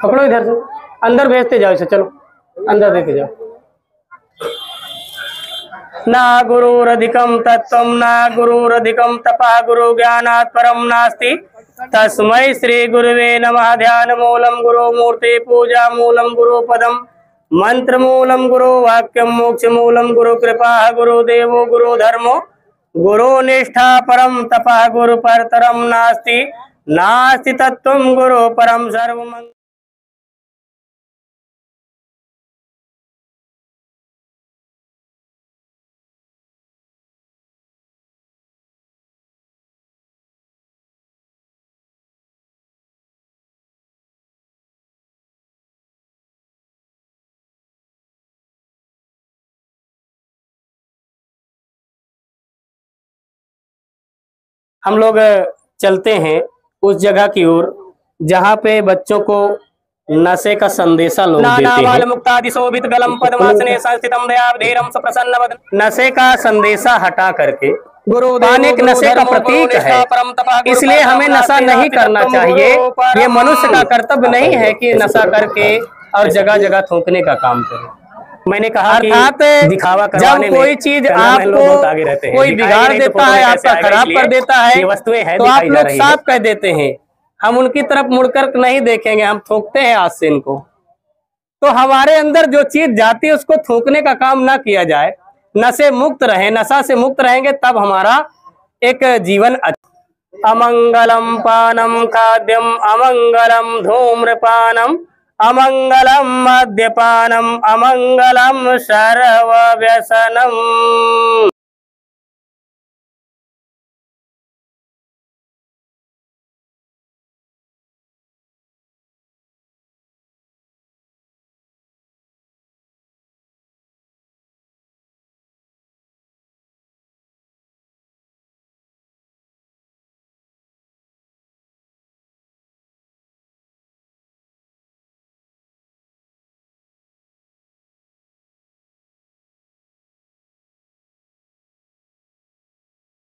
पकड़ो, इधर से अंदर भेजते जाओ इसे, चलो अंदर देके जाओ। ना गुरुरधिकम तत्वम ना गुरुरधिकम तपः गुरु ज्ञानात् परम नास्ति तस्मै श्री गुरुवे नमः। ध्यान मूलम गुरु मूर्ति पूजा मूलम गुरु पदम मंत्र मूलम गुरु वाक्यम मोक्ष मूलम गुरु कृपा गुरु देवो गुरु धर्मो गुरु निष्ठा परम तपः गुरु परतरम नास्ति नास्ति तत्वम गुरु परम सर्वमंगल। हम लोग चलते हैं उस जगह की ओर जहाँ पे बच्चों को नशे का संदेशा लोग देते हैं। नशे का संदेशा हटा करके गुरुदान एक नशे का प्रतीक है, इसलिए हमें नशा नहीं करना चाहिए। ये मनुष्य का कर्तव्य नहीं है कि नशा करके और जगह जगह थूकने का काम करे। मैंने कहा अर्थात दिखावा करवाने में कोई चीज आपको कोई बिगाड़ देता है, आपका खराब कर देता है, वस्तुएं हैं तो आप लोग साफ कह देते हैं, हम उनकी तरफ मुड़कर नहीं देखेंगे, हम थूकते हैं आज से इनको। तो हमारे अंदर जो चीज जाती है उसको थूकने का काम ना किया जाए, नशे मुक्त रहे, नशा से मुक्त रहेंगे तब हमारा एक जीवन अच्छा। अमंगलम पानम खाद्यम अमंगलम धूम्रपानम अमंगलम मद्यपानम अमंगलम सर्व व्यसनम।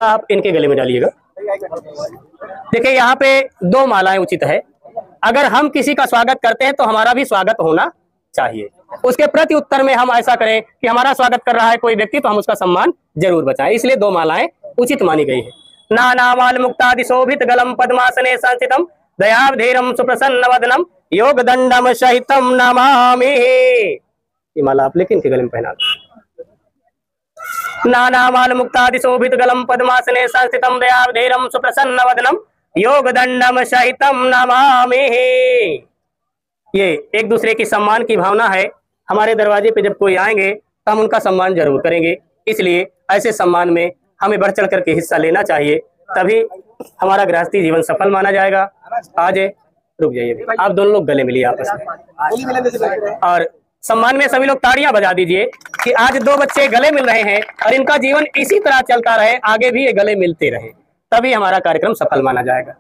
आप इनके गले में डालिएगा। देखिए यहाँ पे 2 मालाएं उचित है। अगर हम किसी का स्वागत करते हैं तो हमारा भी स्वागत होना चाहिए। उसके प्रति उत्तर में हम ऐसा करें कि हमारा स्वागत कर रहा है कोई व्यक्ति तो हम उसका सम्मान जरूर बचाएं, इसलिए 2 मालाएं उचित मानी गई है। नानामाल मुक्तादि शोभित गलम पद्मासने संस्थितम दयावधीरम सुप्रसन्न वदनम योग दंडम सहितम नमामि। ये माला आप लेकिन इनके गले में पहना दो। नानामाल मुक्तादि शोभित गलम पद्मासने संस्थितम दयावधीरम सुप्रसन्न वदनम योग दंडम सहितम नमामि। ये एक दूसरे की सम्मान की भावना है। हमारे दरवाजे पे जब कोई आएंगे तो हम उनका सम्मान जरूर करेंगे, इसलिए ऐसे सम्मान में हमें बढ़ चढ़ करके हिस्सा लेना चाहिए, तभी हमारा गृहस्थी जीवन सफल माना जाएगा। आज रुक जाइए, आप दोनों लोग गले मिलिए आपस में और सम्मान में सभी लोग ताड़ियां बजा दीजिए कि आज 2 बच्चे गले मिल रहे हैं और इनका जीवन इसी तरह चलता रहे, आगे भी ये गले मिलते रहे, तभी हमारा कार्यक्रम सफल माना जाएगा।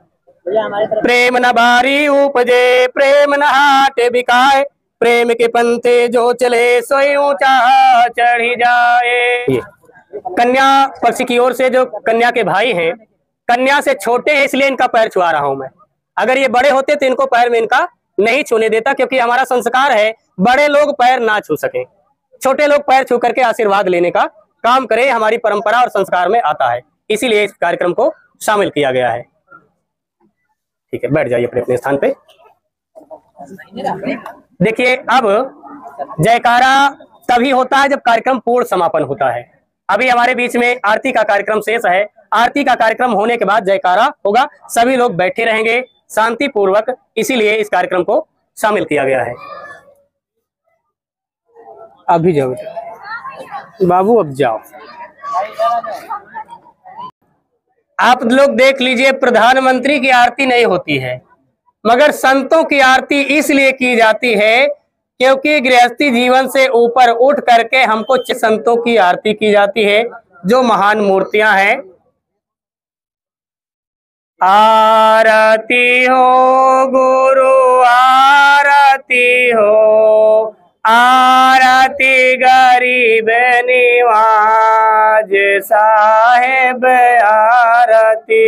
प्रेम न बारी उपजे प्रेम न हाटे बिकाए, प्रेम के पंथे जो चले सोई ऊंचा चढ़ी जाए। कन्या पक्ष की ओर से जो कन्या के भाई हैं, कन्या से छोटे हैं इसलिए इनका पैर छुआ रहा हूं मैं। अगर ये बड़े होते तो इनको पैर में इनका नहीं छूने देता, क्योंकि हमारा संस्कार है बड़े लोग पैर ना छू सके, छोटे लोग पैर छू करके आशीर्वाद लेने का काम करें, हमारी परंपरा और संस्कार में आता है, इसीलिए इस कार्यक्रम को शामिल किया गया है। ठीक है, बैठ जाइए अपने अपने स्थान पे। देखिए अब जयकारा तभी होता है जब कार्यक्रम पूर्ण समापन होता है। अभी हमारे बीच में आरती का कार्यक्रम शेष है। आरती का कार्यक्रम होने के बाद जयकारा होगा, सभी लोग बैठे रहेंगे शांति पूर्वक, इसीलिए इस कार्यक्रम को शामिल किया गया है। अभी जाओ बाबू, अब जाओ। आप लोग देख लीजिए, प्रधानमंत्री की आरती नहीं होती है, मगर संतों की आरती इसलिए की जाती है क्योंकि गृहस्थी जीवन से ऊपर उठ करके हमको संतों की आरती की जाती है, जो महान मूर्तियां हैं। आरती हो गुरु आरती हो, आरती गरीब निवाज साहेब आरती।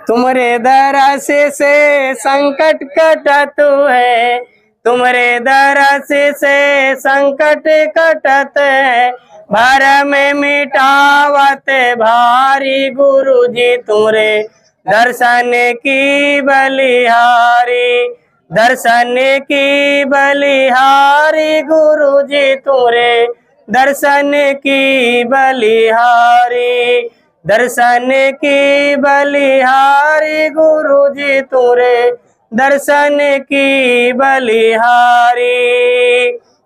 तुमरे दरस से संकट कटत है, तुमरे दरस से संकट कटत है, भरम मिटावत भारी गुरु जी तुमरे दर्शन की बलिहारी, दर्शन की बलिहारी गुरु जी तुमरे दर्शन की बलिहारी, दर्शन की बलिहारी गुरु जी तुमरे दर्शन की बलिहारी।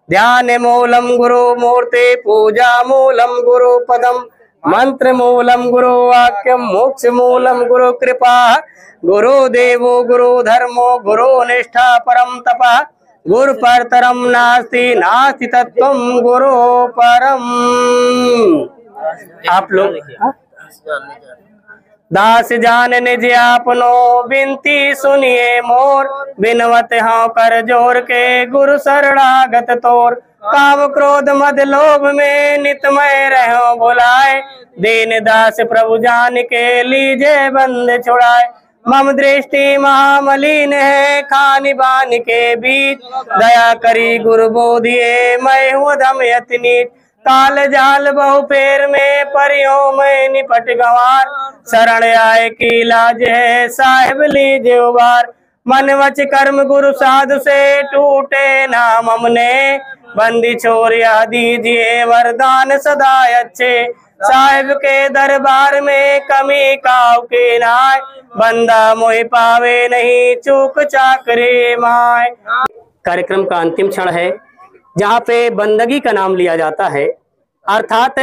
ध्यान मूलम गुरु मूर्ति पूजा मूलम गुरु पदम, मंत्र मूलम गुरु वाक्यम मोक्ष मूलम गुरु कृपा, गुरु देवो गुरु धर्मो गुरु निष्ठा परम तपः, गुरु परतरम नास्ति नास्ति तत्वम गुरु परम। आप लोग दास जान निज आपनो बिनती सुनिए मोर, बिनवत हाँ कर जोर के गुरु शरणागत तोर, काम क्रोध मद लोभ में नितमय रहो बुलाए, दीन दास प्रभु जान के लीजे बंद छुड़ाए, मम दृष्टि महामलिन है खानी बान के बीच, दया करी गुरु बोधिए मैं हूँ धम यतनी, काल जाल बहु पेर में परियों में निपट गंवार, शरण आए की लाज है साहिब लीजे उबार, मन वच कर्म गुरु साधु से टूटे नाम हमने, बंदी छोड़िया दीजिए वरदान सदा अच्छे, साहिब के दरबार में कमी काव के नाय, बंदा मोहि पावे नहीं चूक चाकरे माय। कार्यक्रम का अंतिम क्षण है जहाँ पे बंदगी का नाम लिया जाता है। अर्थात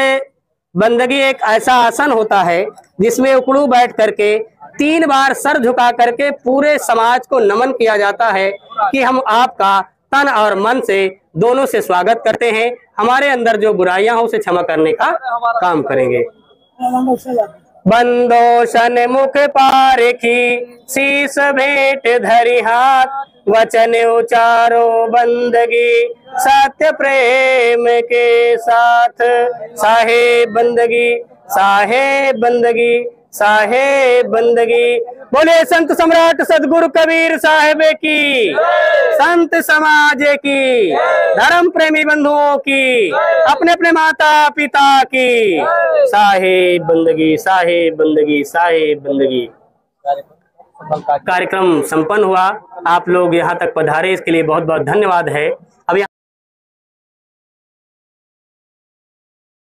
बंदगी एक ऐसा आसन होता है जिसमें उकड़ू बैठ करके 3 बार सर झुका करके पूरे समाज को नमन किया जाता है कि हम आपका तन और मन से दोनों से स्वागत करते हैं, हमारे अंदर जो बुराइयां हो उसे क्षमा करने का काम करेंगे। बंदोशन मुख पारखी शीस भेंट धरि हाथ, वचन उचारो बंदगी सत्य प्रेम के साथ, साहेब बंदगी साहेब बंदगी साहेब बंदगी। बोले संत सम्राट सदगुरु कबीर साहेब की, संत समाज की, धर्म प्रेमी बंधुओं की, अपने अपने माता पिता की, साहेब बंदगी साहेब बंदगी साहेब बंदगी। कार्यक्रम संपन्न हुआ, आप लोग यहाँ तक पधारे इसके लिए बहुत बहुत धन्यवाद है।